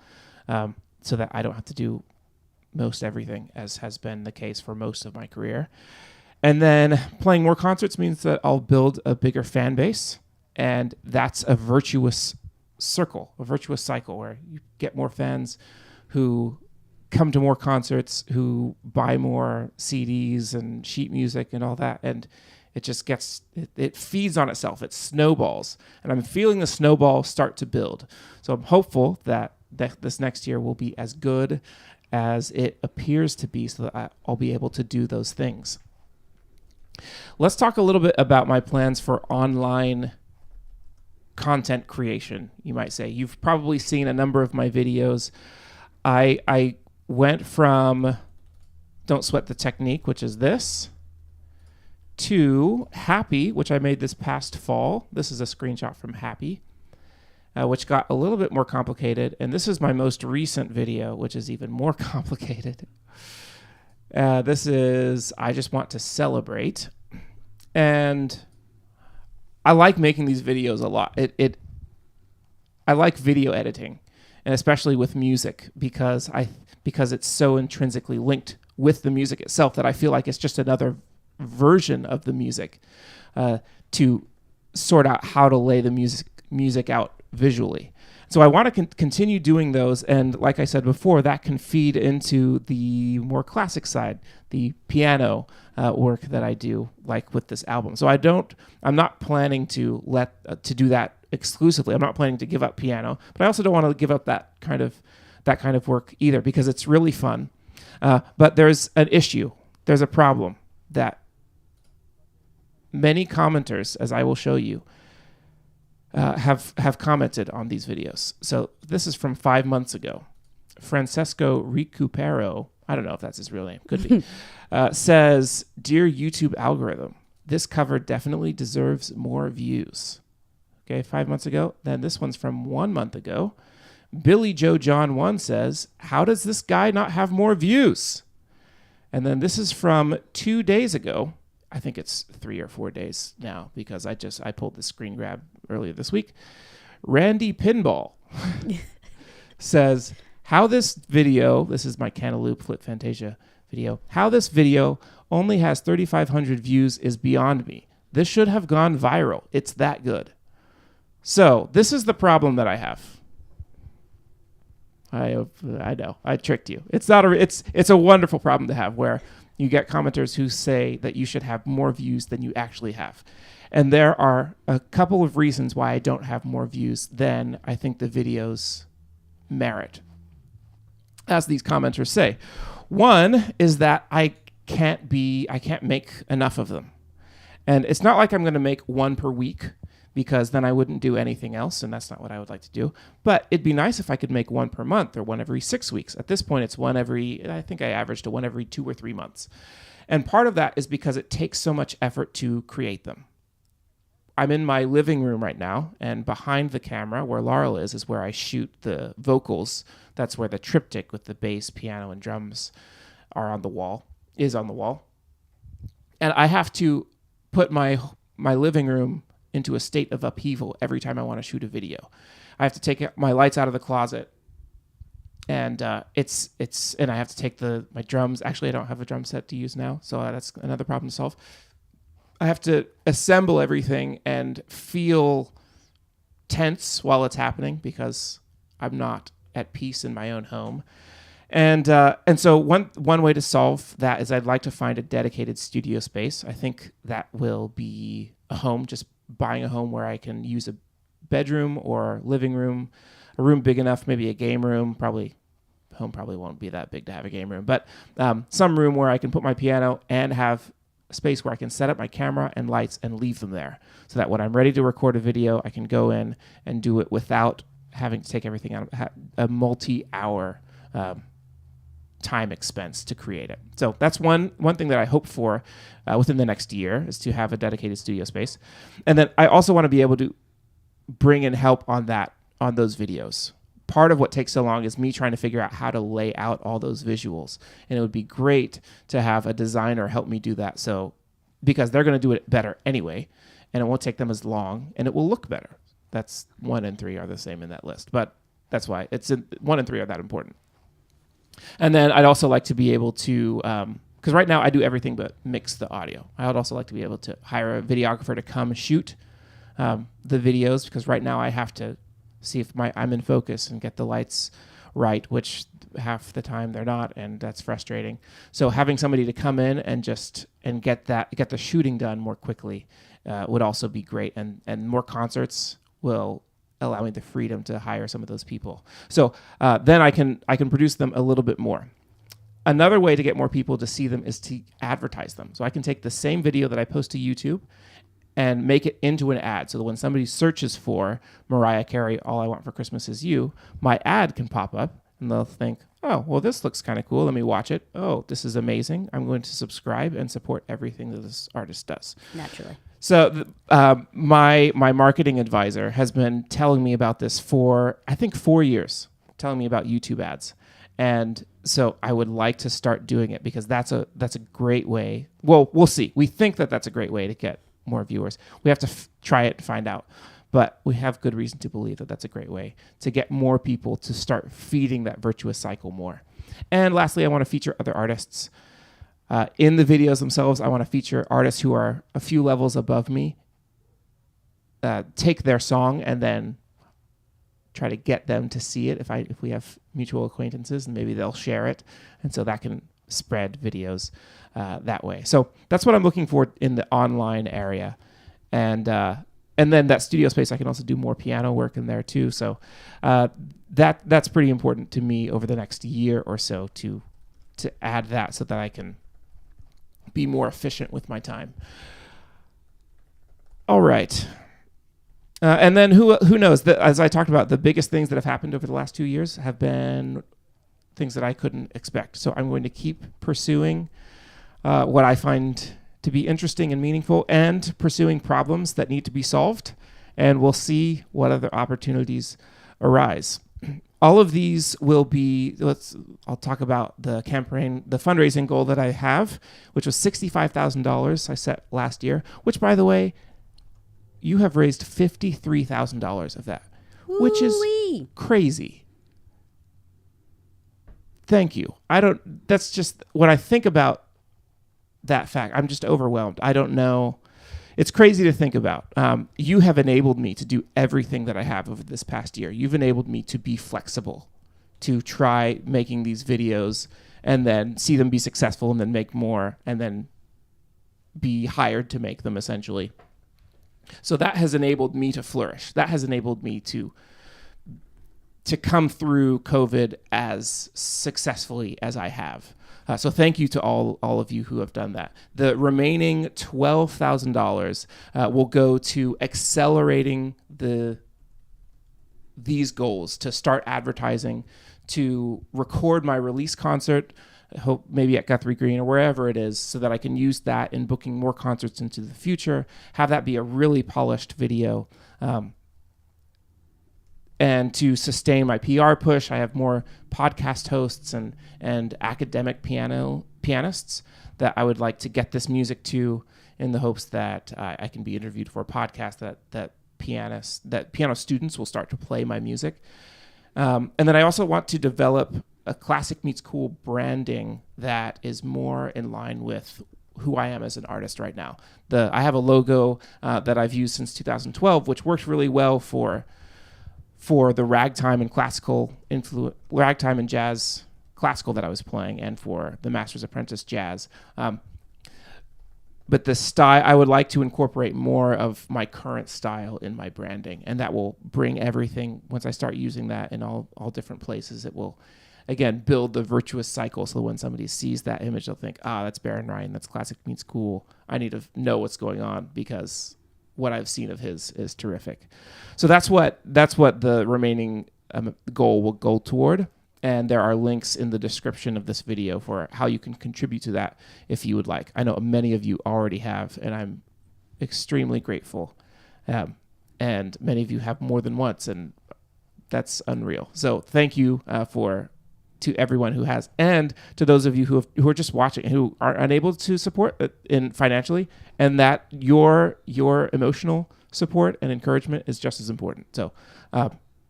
so that I don't have to do most everything, as has been the case for most of my career. And then playing more concerts means that I'll build a bigger fan base, and that's a virtuous circle, a virtuous cycle where you get more fans who come to more concerts, who buy more CDs and sheet music and all that, and it just it feeds on itself. It snowballs, and I'm feeling the snowball start to build. So I'm hopeful that this next year will be as good as it appears to be, so that I'll be able to do those things. Let's talk a little bit about my plans for online content creation, you might say. You've probably seen a number of my videos. I went from Don't Sweat the Technique, which is this, to Happy, which I made this past fall. This is a screenshot from Happy, which got a little bit more complicated. And this is my most recent video, which is even more complicated. This is I Just Want to Celebrate. And I like making these videos a lot. I like video editing, and especially with music, because it's so intrinsically linked with the music itself that I feel like it's just another version of the music, to sort out how to lay the music out visually. So I want to continue doing those, and like I said before, that can feed into the more classic side, the piano work that I do, like with this album. So I'm not planning to do that exclusively. I'm not planning to give up piano, but I also don't want to give up that kind of work either, because it's really fun. But there's an issue. There's a problem that many commenters, as I will show you, have commented on these videos. So this is from 5 months ago. Francesco Recupero, I don't know if that's his real name, could be, says, "Dear YouTube algorithm, this cover definitely deserves more views." Okay, 5 months ago. Then this one's from 1 month ago. Billy Joe John 1 says, "How does this guy not have more views?" And then this is from 2 days ago. I think it's 3 or 4 days now, because I pulled the screen grab earlier this week. Randy Pinball says, "How this video," this is my Cantaloupe Flip Fantasia video, "how this video only has 3,500 views is beyond me. This should have gone viral. It's that good." So this is the problem that I have. I know I tricked you. It's a wonderful problem to have, where you get commenters who say that you should have more views than you actually have. And there are a couple of reasons why I don't have more views than I think the videos merit, as these commenters say. One is that I can't make enough of them. And it's not like I'm going to make one per week, because then I wouldn't do anything else, and that's not what I would like to do. But it'd be nice if I could make one per month or one every 6 weeks. At this point, it's I think I averaged to one every 2 or 3 months. And part of that is because it takes so much effort to create them. I'm in my living room right now, and behind the camera where Laurel is where I shoot the vocals. That's where the triptych with the bass, piano, and drums is on the wall. And I have to put my living room into a state of upheaval every time I want to shoot a video. I have to take my lights out of the closet, and and I have to take my drums. Actually, I don't have a drum set to use now, so that's another problem to solve. I have to assemble everything and feel tense while it's happening because I'm not at peace in my own home. And so one way to solve that is I'd like to find a dedicated studio space. I think that will be a home, just buying a home where I can use a bedroom or living room, a room big enough, maybe a game room. Home probably won't be that big to have a game room, but some room where I can put my piano and have a space where I can set up my camera and lights and leave them there, so that when I'm ready to record a video, I can go in and do it without having to take everything out of a multi-hour time expense to create it. So that's one thing that I hope for within the next year, is to have a dedicated studio space. And then I also want to be able to bring in help on those videos. Part of what takes so long is me trying to figure out how to lay out all those visuals. And it would be great to have a designer help me do that, because they're going to do it better anyway, and it won't take them as long, and it will look better. That's 1 and 3 are the same in that list, but that's why 1 and 3 are that important. And then I'd also like to be able to, because right now I do everything but mix the audio. I would also like to be able to hire a videographer to come shoot the videos, because right now I have to see if I'm in focus and get the lights right, which half the time they're not, and that's frustrating. So having somebody to come in and get the shooting done more quickly would also be great, and more concerts will allow me the freedom to hire some of those people. So then I can produce them a little bit more. Another way to get more people to see them is to advertise them. So I can take the same video that I post to YouTube and make it into an ad, so that when somebody searches for Mariah Carey, All I Want for Christmas Is You, my ad can pop up, and they'll think, oh, well, this looks kind of cool. Let me watch it. Oh, this is amazing. I'm going to subscribe and support everything that this artist does. Naturally. So my marketing advisor has been telling me about this for, I think, 4 years, telling me about YouTube ads. And so I would like to start doing it, because that's a great way. Well, we'll see. We think that that's a great way to get more viewers. We have to try it and find out. But we have good reason to believe that that's a great way to get more people to start feeding that virtuous cycle more. And lastly, I want to feature other artists. In the videos themselves, I want to feature artists who are a few levels above me, take their song and then try to get them to see it if we have mutual acquaintances, and maybe they'll share it. And so that can spread videos that way. So that's what I'm looking for in the online area. And then that studio space, I can also do more piano work in there too. So that's pretty important to me over the next year or so to add that, so that I can be more efficient with my time. All right. And then who knows? As I talked about, the biggest things that have happened over the last 2 years have been things that I couldn't expect. So I'm going to keep pursuing what I find to be interesting and meaningful, and pursuing problems that need to be solved. And we'll see what other opportunities arise. All of these will be, I'll talk about the campaign, the fundraising goal that I have, which was $65,000 I set last year, which, by the way, you have raised $53,000 of that, which is crazy. Thank you. That's just, when I think about that fact, I'm just overwhelmed. I don't know. It's crazy to think about. You have enabled me to do everything that I have over this past year. You've enabled me to be flexible, to try making these videos and then see them be successful, and then make more, and then be hired to make them, essentially. So that has enabled me to flourish. That has enabled me to come through COVID as successfully as I have. So thank you to all of you who have done that. The remaining $12,000 will go to accelerating these goals, to start advertising, to record my release concert, I hope maybe at Guthrie Green or wherever it is, so that I can use that in booking more concerts into the future, have that be a really polished video. And to sustain my PR push, I have more podcast hosts and academic pianists that I would like to get this music to, in the hopes that I can be interviewed for a podcast that piano students will start to play my music. And then I also want to develop a Classic Meets Cool branding that is more in line with who I am as an artist right now. I have a logo that I've used since 2012, which worked really well for the ragtime and jazz classical that I was playing, and for the Master's Apprentice jazz. But the style, I would like to incorporate more of my current style in my branding, and that will bring everything. Once I start using that in all different places, it will, again, build the virtuous cycle. So when somebody sees that image, they'll think, that's BarronRyan, that's Classic Meets Cool. I need to know what's going on, because what I've seen of his is terrific. So that's what the remaining goal will go toward. And there are links in the description of this video for how you can contribute to that if you would like. I know many of you already have, and I'm extremely grateful. And many of you have more than once, and that's unreal. So thank you to everyone who has, and to those of you who are just watching, who are unable to support financially, and that your emotional support and encouragement is just as important. So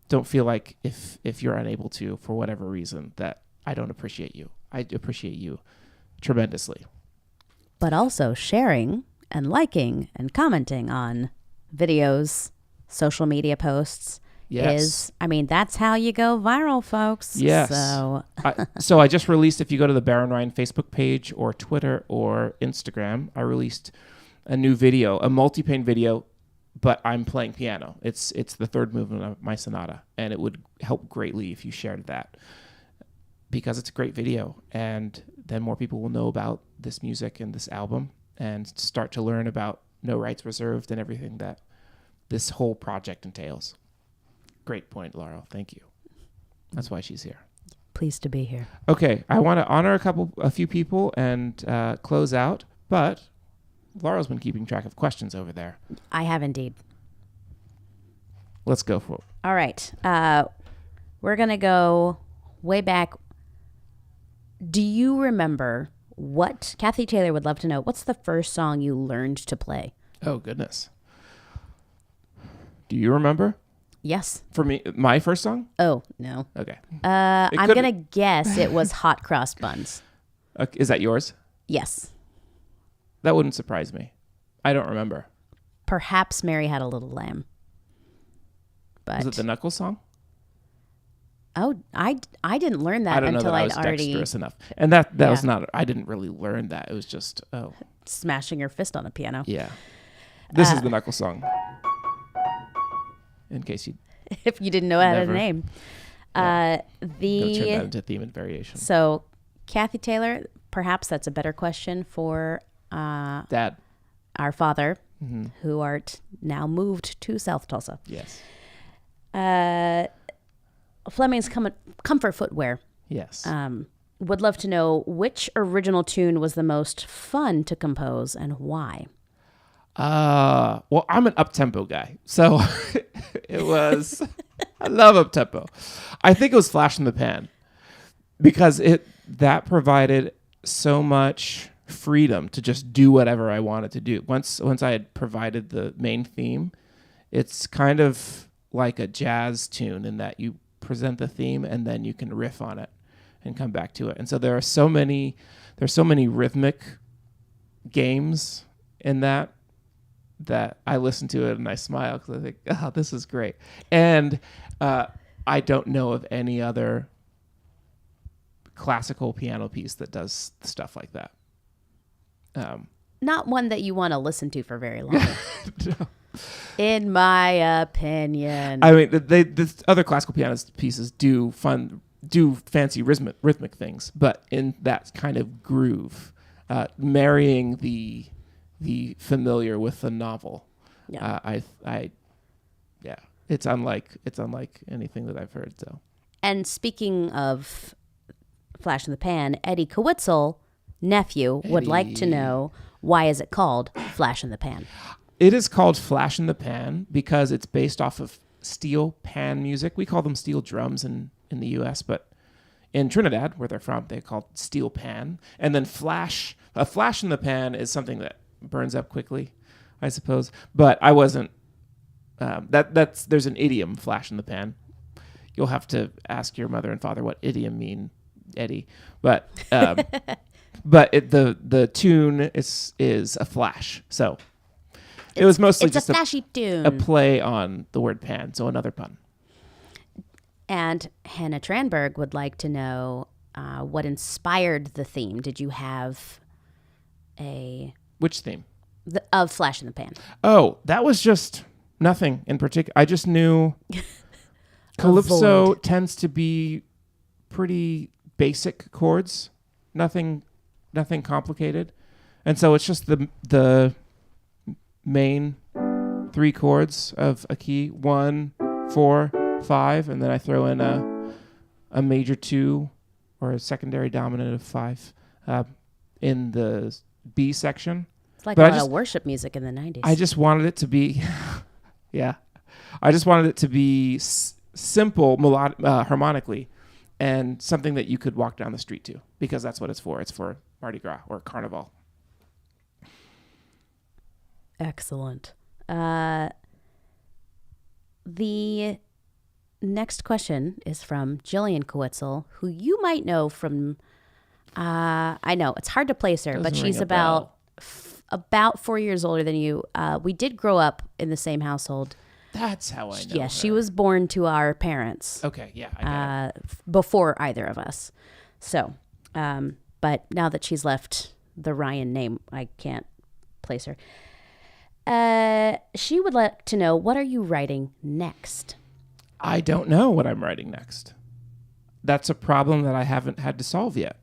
don't feel like if you're unable to, for whatever reason, that I don't appreciate you. I appreciate you tremendously. But also sharing and liking and commenting on videos, social media posts. Yes. That's how you go viral, folks. Yes. So I just released, if you go to the BarronRyan Facebook page or Twitter or Instagram, I released a new video, a multi-pane video, but I'm playing piano. It's the third movement of my sonata, and it would help greatly if you shared that, because it's a great video, and then more people will know about this music and this album and start to learn about No Rights Reserved and everything that this whole project entails. Great point, Laurel. Thank you. That's why she's here. Pleased to be here. Okay, I want to honor a few people and close out, but Laurel's been keeping track of questions over there. I have indeed. Let's go for it. All right. We're going to go way back. Do you remember what, Kathy Taylor would love to know, what's the first song you learned to play? Oh, goodness. Do you remember? Yes. For me, my first song? Oh, no. Okay. I'm going to guess it was Hot Cross Buns. Is that yours? Yes. That wouldn't surprise me. I don't remember. Perhaps Mary Had a Little Lamb. But Was it the Knuckles song? Oh, I didn't learn that until I'd already dexterous enough. And that was not, I didn't really learn that. It was just, smashing your fist on a piano. Yeah. This is the Knuckles song. In case you... If you didn't know it had a name. Yeah. Turn that into theme and variation. So, Kathy Taylor, perhaps that's a better question for... Dad. Our father, who art now moved to South Tulsa. Yes. Fleming's Comfort Footwear. Yes. Would love to know which original tune was the most fun to compose and why. Well, I'm an up-tempo guy, so it was... I love up-tempo. I think it was Flash in the Pan, because that provided so much freedom to just do whatever I wanted to do. Once I had provided the main theme, it's kind of like a jazz tune in that you present the theme and then you can riff on it and come back to it. And so there's so many rhythmic games in that I listen to it and I smile because I think, oh, this is great. And I don't know of any other classical piano piece that does stuff like that. Not one that you want to listen to for very long. No. In my opinion. I mean, the other classical piano pieces do fun do fancy rhythmic things, but in that kind of groove, marrying the familiar with the novel. Yeah. Yeah, it's unlike anything that I've heard. So, And speaking of Flash in the Pan, Eddie Kowitzel, nephew, would like to know, why is it called Flash in the Pan? It is called Flash in the Pan because it's based off of steel pan music. We call them steel drums in the U.S., but in Trinidad, where they're from, they call it steel pan. And then a flash in the pan is something that burns up quickly, I suppose. But I wasn't. There's an idiom, flash in the pan. You'll have to ask your mother and father what idiom mean, Eddie. But the tune is a flash. So it was mostly it's just a flashy tune. a play on the word pan, so another pun. And Hannah Tranberg would like to know what inspired the theme. Did you have Which theme? Of Flash in the Pan? Oh, that was just nothing in particular. I just knew Calypso tends to be pretty basic chords, nothing complicated, and so it's just the main 3 chords of a key, 1, 4, 5, and then I throw in a major 2 or a secondary dominant of 5 in the B section. It's like a lot of worship music in the 90s. I just wanted it to be, yeah. I just wanted it to be simple harmonically and something that you could walk down the street to, because that's what it's for. It's for Mardi Gras or Carnival. Excellent. The next question is from Jillian Kowitzel, who you might know from, I know, it's hard to place her, but she's about 4 years older than you. We did grow up in the same household. That's how I know Yeah, she was born to our parents. Okay, yeah, I got it. Before either of us. So, but now that she's left the Ryan name, I can't place her. She would like to know, what are you writing next? I don't know what I'm writing next. That's a problem that I haven't had to solve yet.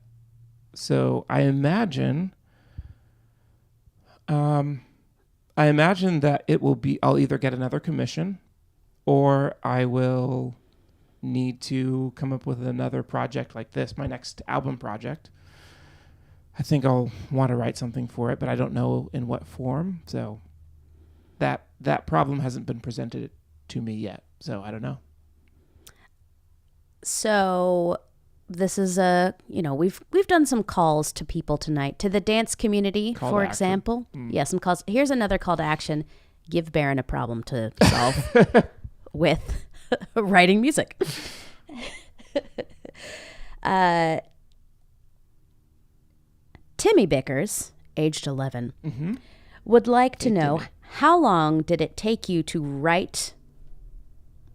So I imagine that it will be, I'll either get another commission or I will need to come up with another project like this, my next album project. I think I'll want to write something for it, but I don't know in what form. So that problem hasn't been presented to me yet. So I don't know. So this is we've done some calls to people tonight, to the dance community, for example. Yeah, some calls. Here's another call to action. Give Barron a problem to solve with writing music. Timmy Bickers, aged 11, would like to know, how long did it take you to write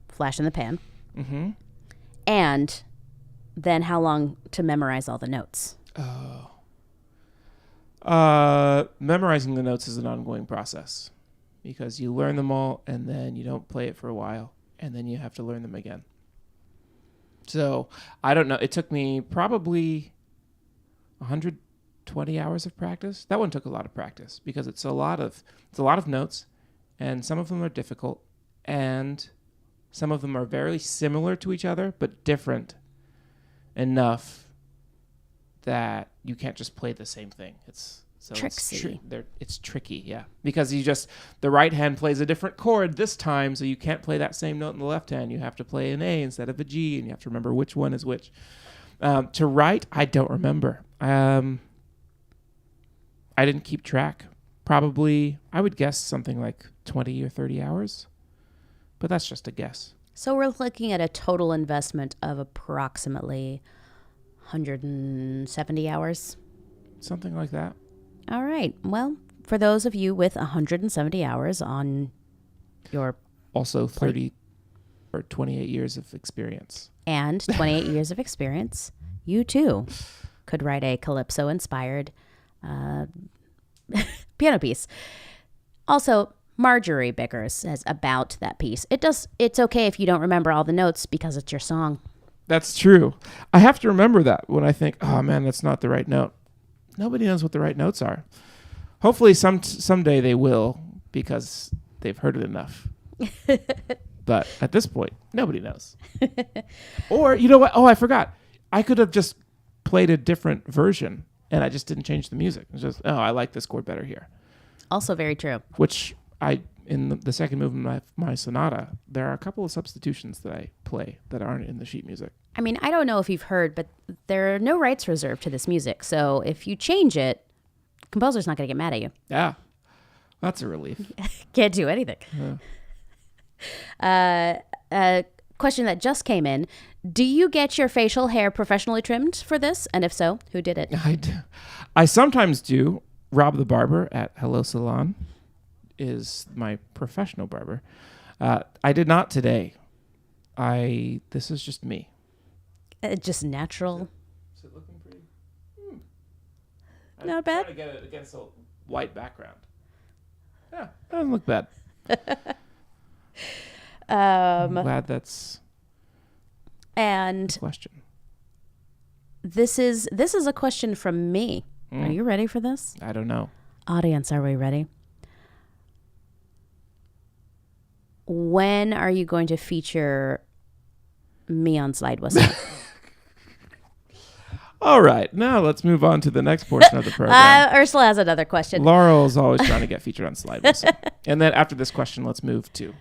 Flash in the Pan? And then how long to memorize all the notes? Memorizing the notes is an ongoing process because you learn them all and then you don't play it for a while and then you have to learn them again. So I don't know. It took me probably 120 hours of practice. That one took a lot of practice because it's a lot of notes, and some of them are difficult, and some of them are very similar to each other but different enough that you can't just play the same thing. It's tricky, yeah. Because the right hand plays a different chord this time, so you can't play that same note in the left hand. You have to play an A instead of a G, and you have to remember which one is which. To write, I don't remember. I didn't keep track. Probably, I would guess something like 20 or 30 hours, but that's just a guess. So we're looking at a total investment of approximately 170 hours. Something like that. All right. Well, for those of you with 170 hours on your... Also 30 or 28 years of experience. And 28 years of experience, you too could write a Calypso-inspired piano piece. Also, Marjorie Bickers says about that piece, it's okay if you don't remember all the notes because it's your song. That's true. I have to remember that when I think, oh man, that's not the right note. Nobody knows what the right notes are. Hopefully someday they will, because they've heard it enough. But at this point, nobody knows. Or, you know what? Oh, I forgot. I could have just played a different version, and I just didn't change the music. It's just, I like this chord better here. Also very true. Which in the second movement of my sonata, there are a couple of substitutions that I play that aren't in the sheet music. I mean, I don't know if you've heard, but there are no rights reserved to this music. So if you change it, the composer's not going to get mad at you. Yeah. That's a relief. Can't do anything. Yeah. A question that just came in. Do you get your facial hair professionally trimmed for this? And if so, who did it? I do. I sometimes do. Rob the barber at Hello Salon is my professional barber. I did not today. This is just me. Just natural. Is it looking pretty? Not bad. I'm trying to get it against a white background. Yeah, it doesn't look bad. I'm glad that's and a question. This is a question from me. Are you ready for this? I don't know. Audience, are we ready? When are you going to feature me on Slide Whistle? All right. Now let's move on to the next portion of the program. Ursula has another question. Laurel's always trying to get featured on Slide Whistle. And then after this question, let's move to...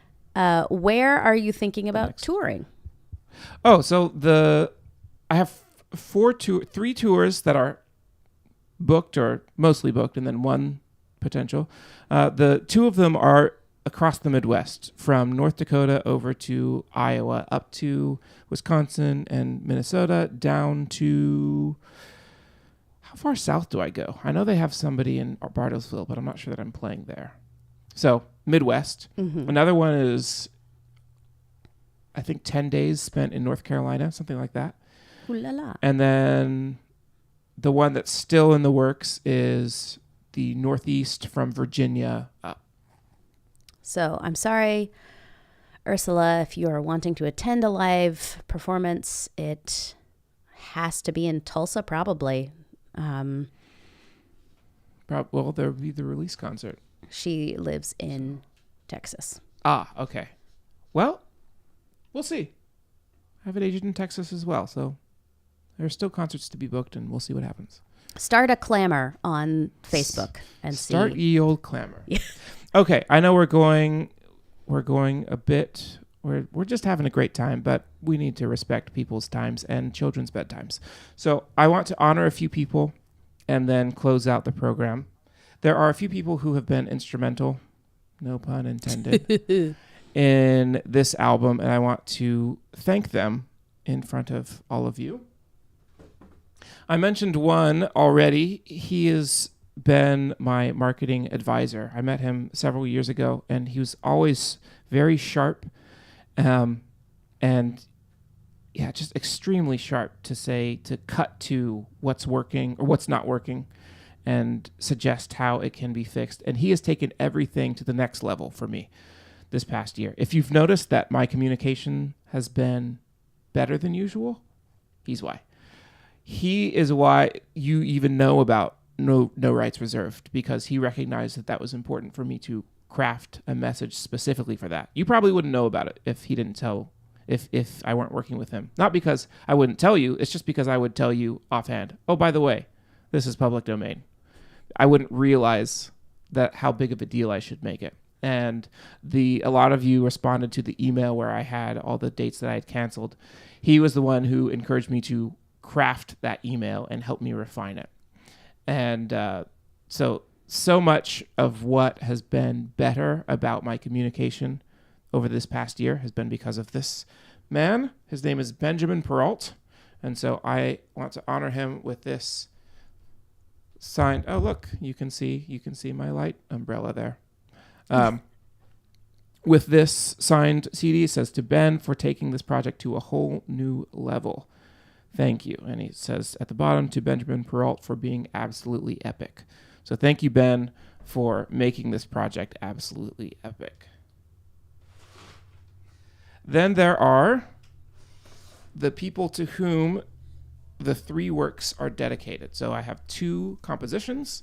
where are you thinking about touring? Oh, so I have 3 tours that are booked or mostly booked, and then one potential. The 2 of them are across the Midwest, from North Dakota over to Iowa, up to Wisconsin and Minnesota, down to... How far south do I go? I know they have somebody in Bartlesville, but I'm not sure that I'm playing there. So, Midwest. Mm-hmm. Another one is, I think, 10 days spent in North Carolina, something like that. Ooh la la. And then the one that's still in the works is the Northeast from Virginia up. So I'm sorry, Ursula, if you are wanting to attend a live performance, it has to be in Tulsa, probably. Well, there'll be the release concert. She lives in Texas. Ah, okay. Well, we'll see. I have an agent in Texas as well, so there are still concerts to be booked, and we'll see what happens. Start a clamor on Facebook and Start see. ye old clamor. Okay, I know we're going a bit. We're just having a great time, but we need to respect people's times and children's bedtimes. So I want to honor a few people and then close out the program. There are a few people who have been instrumental, no pun intended, in this album, and I want to thank them in front of all of you. I mentioned one already. He has been my marketing advisor. I met him several years ago, and he was always very sharp, and just extremely sharp to cut to what's working or what's not working and suggest how it can be fixed. And he has taken everything to the next level for me this past year. If you've noticed that my communication has been better than usual, he's why. He is why you even know about no rights reserved, because he recognized that was important for me to craft a message specifically for that. You probably wouldn't know about it if he didn't tell, if I weren't working with him. Not because I wouldn't tell you, it's just because I would tell you offhand, oh, by the way, this is public domain. I wouldn't realize that how big of a deal I should make it. And a lot of you responded to the email where I had all the dates that I had canceled. He was the one who encouraged me to craft that email and help me refine it. And so much of what has been better about my communication over this past year has been because of this man. His name is Benjamin Perrault. And so I want to honor him with this signed. Oh, look, you can see my light umbrella there. With this signed CD, it says, to Ben for taking this project to a whole new level. Thank you. And he says at the bottom, to Benjamin Perrault for being absolutely epic. So thank you, Ben, for making this project absolutely epic. Then there are the people to whom the 3 works are dedicated. So I have 2 compositions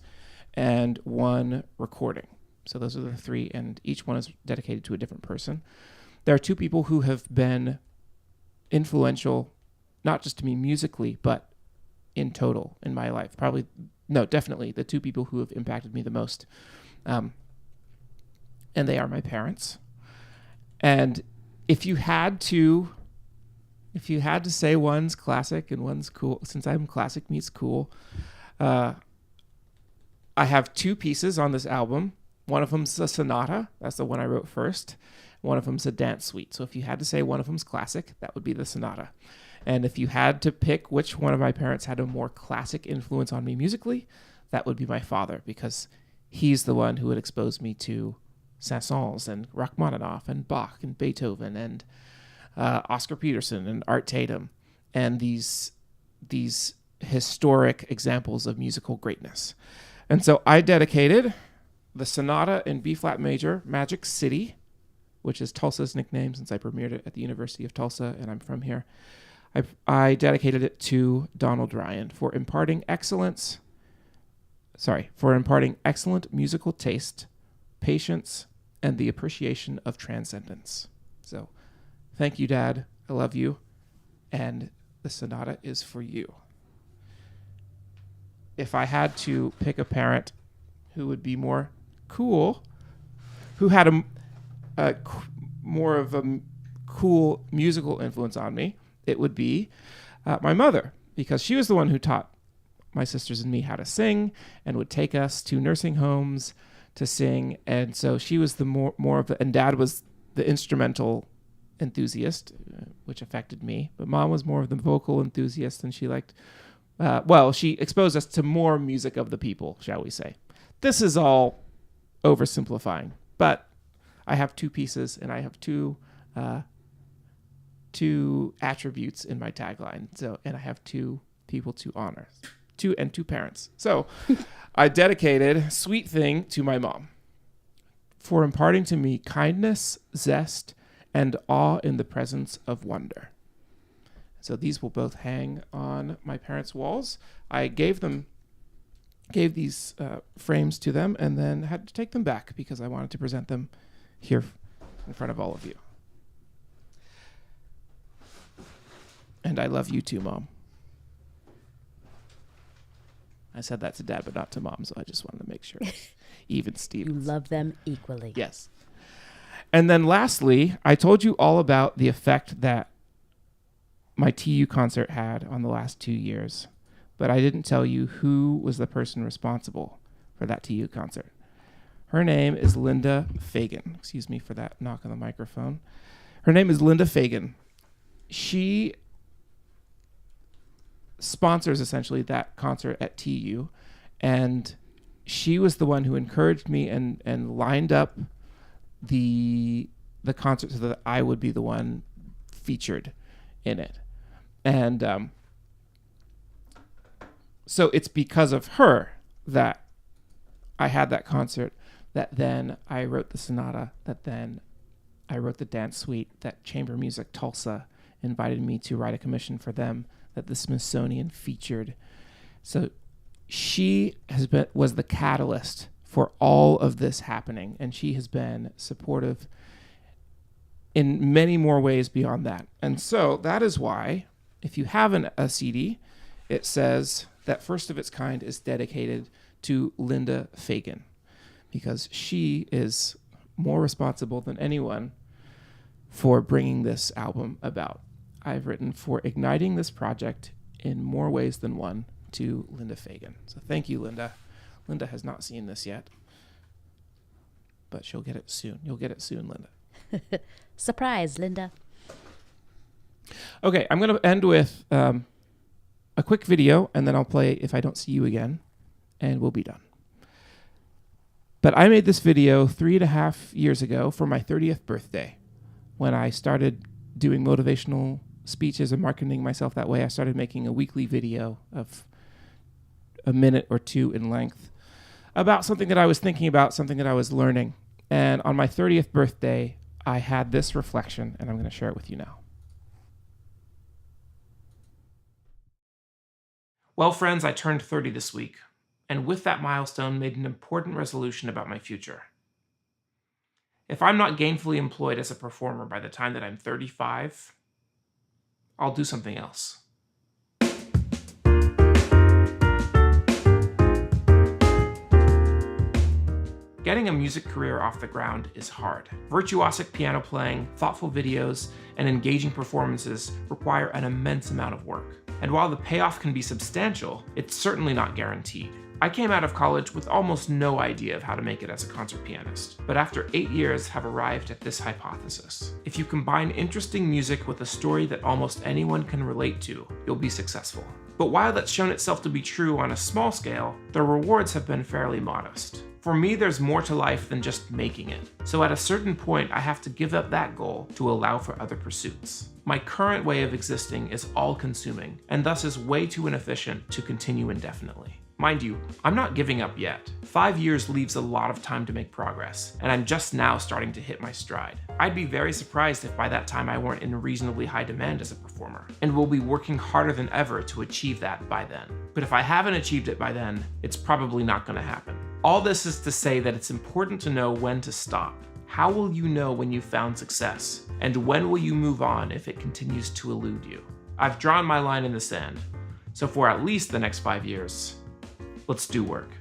and 1 recording. So those are the 3, and each one is dedicated to a different person. There are 2 people who have been influential, not just to me musically, but in total in my life. Definitely the 2 people who have impacted me the most. And they are my parents. And if you had to say one's classic and one's cool, since I'm classic meets cool, I have 2 pieces on this album. One of them's a sonata. That's the one I wrote first. One of them's a dance suite. So if you had to say one of them's classic, that would be the sonata. And if you had to pick which one of my parents had a more classic influence on me musically, that would be my father, because he's the one who would expose me to Saint-Saëns and Rachmaninoff and Bach and Beethoven and Oscar Peterson and Art Tatum and these historic examples of musical greatness. And so I dedicated the sonata in B-flat major, Magic City, which is Tulsa's nickname since I premiered it at the University of Tulsa and I'm from here. I dedicated it to Donald Ryan for imparting excellent musical taste, patience, and the appreciation of transcendence. So thank you, Dad. I love you. And the sonata is for you. If I had to pick a parent who would be more cool, who had more of a cool musical influence on me, it would be my mother, because she was the one who taught my sisters and me how to sing and would take us to nursing homes to sing. And so she was the more of the, and Dad was the instrumental enthusiast, which affected me. But Mom was more of the vocal enthusiast, and she liked, she exposed us to more music of the people, shall we say. This is all oversimplifying, but I have 2 pieces and I have 2 attributes in my tagline. And I have 2 people to honor, 2 parents. So I dedicated Sweet Thing to my mom for imparting to me kindness, zest, and awe in the presence of wonder. So these will both hang on my parents' walls. I gave these frames to them and then had to take them back because I wanted to present them here in front of all of you. And I love you too, Mom. I said that to Dad, but not to Mom, so I just wanted to make sure. Even Stevens. You love them equally. Yes. And then lastly, I told you all about the effect that my TU concert had on the last 2 years, but I didn't tell you who was the person responsible for that TU concert. Her name is Linda Fagan. Excuse me for that knock on the microphone. Her name is Linda Fagan. She sponsors essentially that concert at TU, and she was the one who encouraged me and lined up the concert so that I would be the one featured in it. And so it's because of her that I had that concert, that then I wrote the sonata, that then I wrote the dance suite, that Chamber Music Tulsa invited me to write a commission for them, that the Smithsonian featured. So she was the catalyst for all of this happening, and she has been supportive in many more ways beyond that. And so that is why, if you have a CD, it says that First of Its Kind is dedicated to Linda Fagan, because she is more responsible than anyone for bringing this album about. I've written for igniting this project in more ways than one to Linda Fagan. So thank you, Linda. Linda has not seen this yet, but she'll get it soon. You'll get it soon, Linda. Surprise, Linda. Okay, I'm going to end with a quick video, and then I'll play If I Don't See You Again, and we'll be done. But I made this video 3.5 years ago for my 30th birthday. When I started doing motivational speeches and marketing myself that way, I started making a weekly video of a minute or 2 in length about something that I was thinking about, something that I was learning. And on my 30th birthday, I had this reflection, and I'm going to share it with you now. Well, friends, I turned 30 this week, and with that milestone made an important resolution about my future. If I'm not gainfully employed as a performer by the time that I'm 35, I'll do something else. Getting a music career off the ground is hard. Virtuosic piano playing, thoughtful videos, and engaging performances require an immense amount of work. And while the payoff can be substantial, it's certainly not guaranteed. I came out of college with almost no idea of how to make it as a concert pianist, but after 8 years have arrived at this hypothesis. If you combine interesting music with a story that almost anyone can relate to, you'll be successful. But while that's shown itself to be true on a small scale, the rewards have been fairly modest. For me, there's more to life than just making it. So at a certain point, I have to give up that goal to allow for other pursuits. My current way of existing is all-consuming, and thus is way too inefficient to continue indefinitely. Mind you, I'm not giving up yet. 5 years leaves a lot of time to make progress, and I'm just now starting to hit my stride. I'd be very surprised if by that time I weren't in reasonably high demand as a performer, and will be working harder than ever to achieve that by then. But if I haven't achieved it by then, it's probably not going to happen. All this is to say that it's important to know when to stop. How will you know when you've found success? And when will you move on if it continues to elude you? I've drawn my line in the sand, so for at least the next 5 years, let's do work.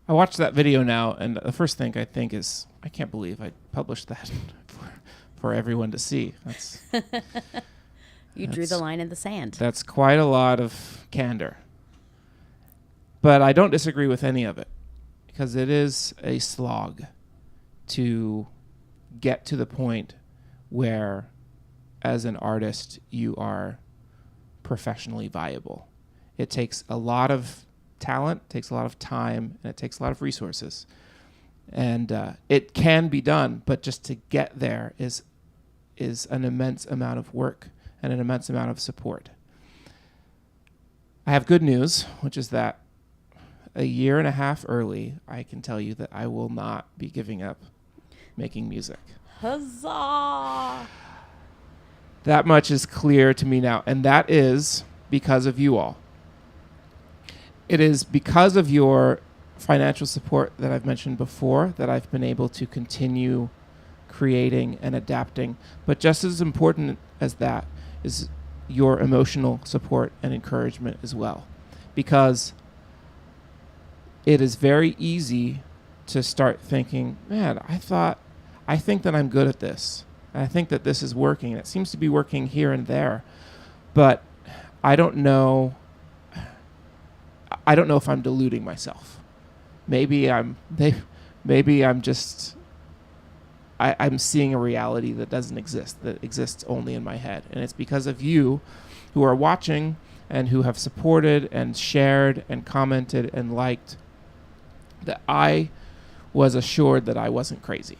I watched that video now, and the first thing I think is, I can't believe I published that for everyone to see. You drew the line in the sand. That's quite a lot of candor. But I don't disagree with any of it, because it is a slog to get to the point where, as an artist, you are professionally viable. It takes a lot of talent, takes a lot of time, and it takes a lot of resources. And it can be done, but just to get there is an immense amount of work and an immense amount of support. I have good news, which is that a year and a half early, I can tell you that I will not be giving up making music. Huzzah! That much is clear to me now, and that is because of you all. It is because of your financial support that I've mentioned before that I've been able to continue creating and adapting. But just as important as that is your emotional support and encouragement as well. Because it is very easy to start thinking, man, I think that I'm good at this. And I think that this is working. It seems to be working here and there. But I don't know if I'm deluding myself. Maybe I'm just I'm seeing a reality that doesn't exist, that exists only in my head. And it's because of you who are watching and who have supported and shared and commented and liked that I was assured that I wasn't crazy,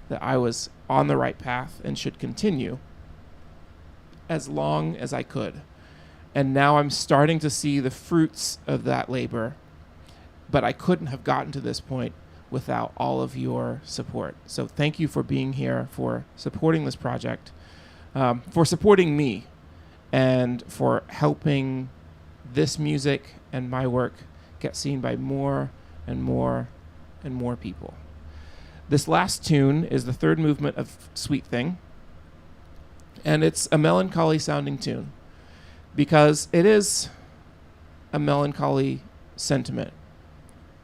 that I was on the right path and should continue as long as I could. And now I'm starting to see the fruits of that labor, but I couldn't have gotten to this point without all of your support. So thank you for being here, for supporting this project, for supporting me, and for helping this music and my work get seen by more and more and more people. This last tune is the third movement of Sweet Thing, and it's a melancholy sounding tune because it is a melancholy sentiment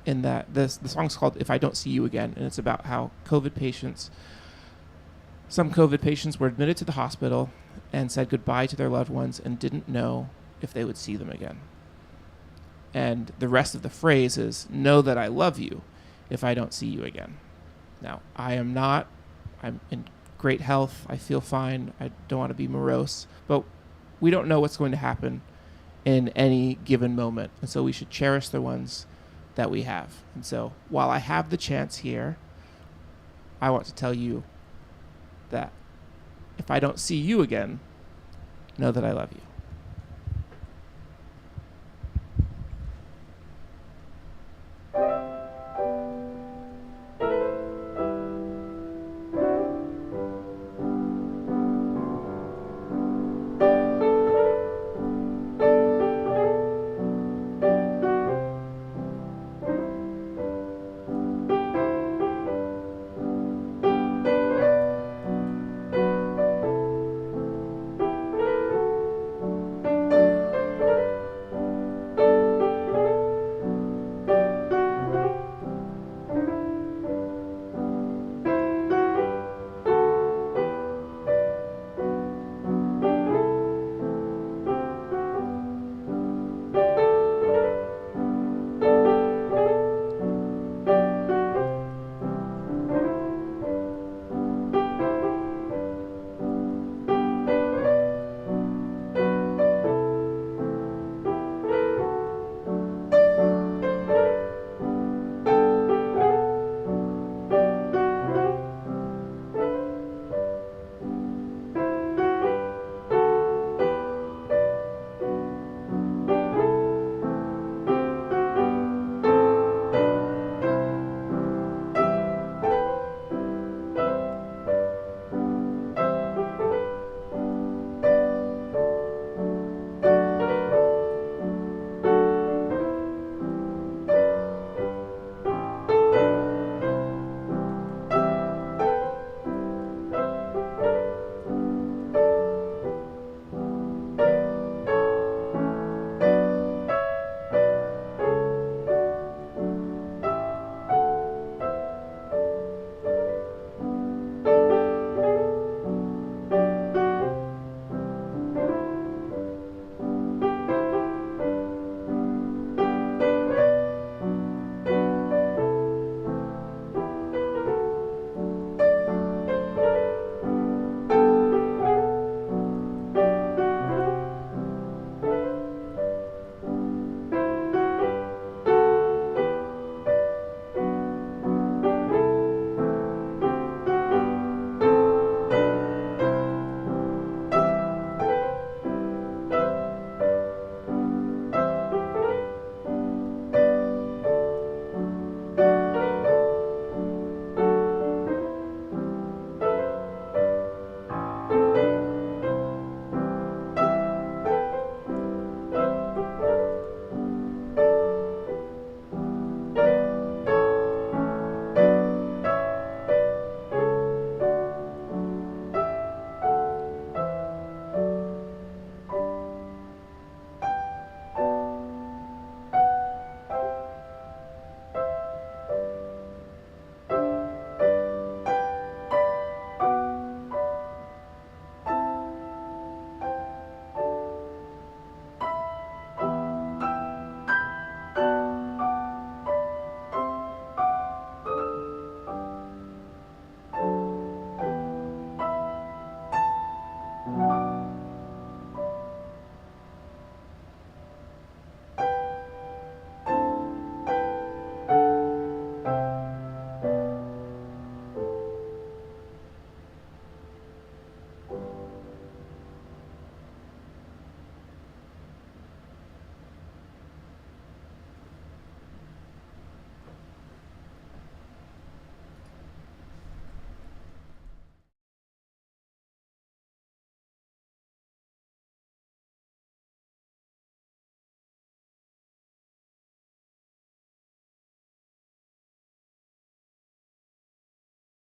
in that the song's called If I Don't See You Again, and it's about how some COVID patients were admitted to the hospital and said goodbye to their loved ones and didn't know if they would see them again. And the rest of the phrase is, know that I love you if I don't see you again. Now, I'm in great health. I feel fine. I don't want to be morose, but we don't know what's going to happen in any given moment. And so we should cherish the ones that we have. And so while I have the chance here, I want to tell you that if I don't see you again, know that I love you.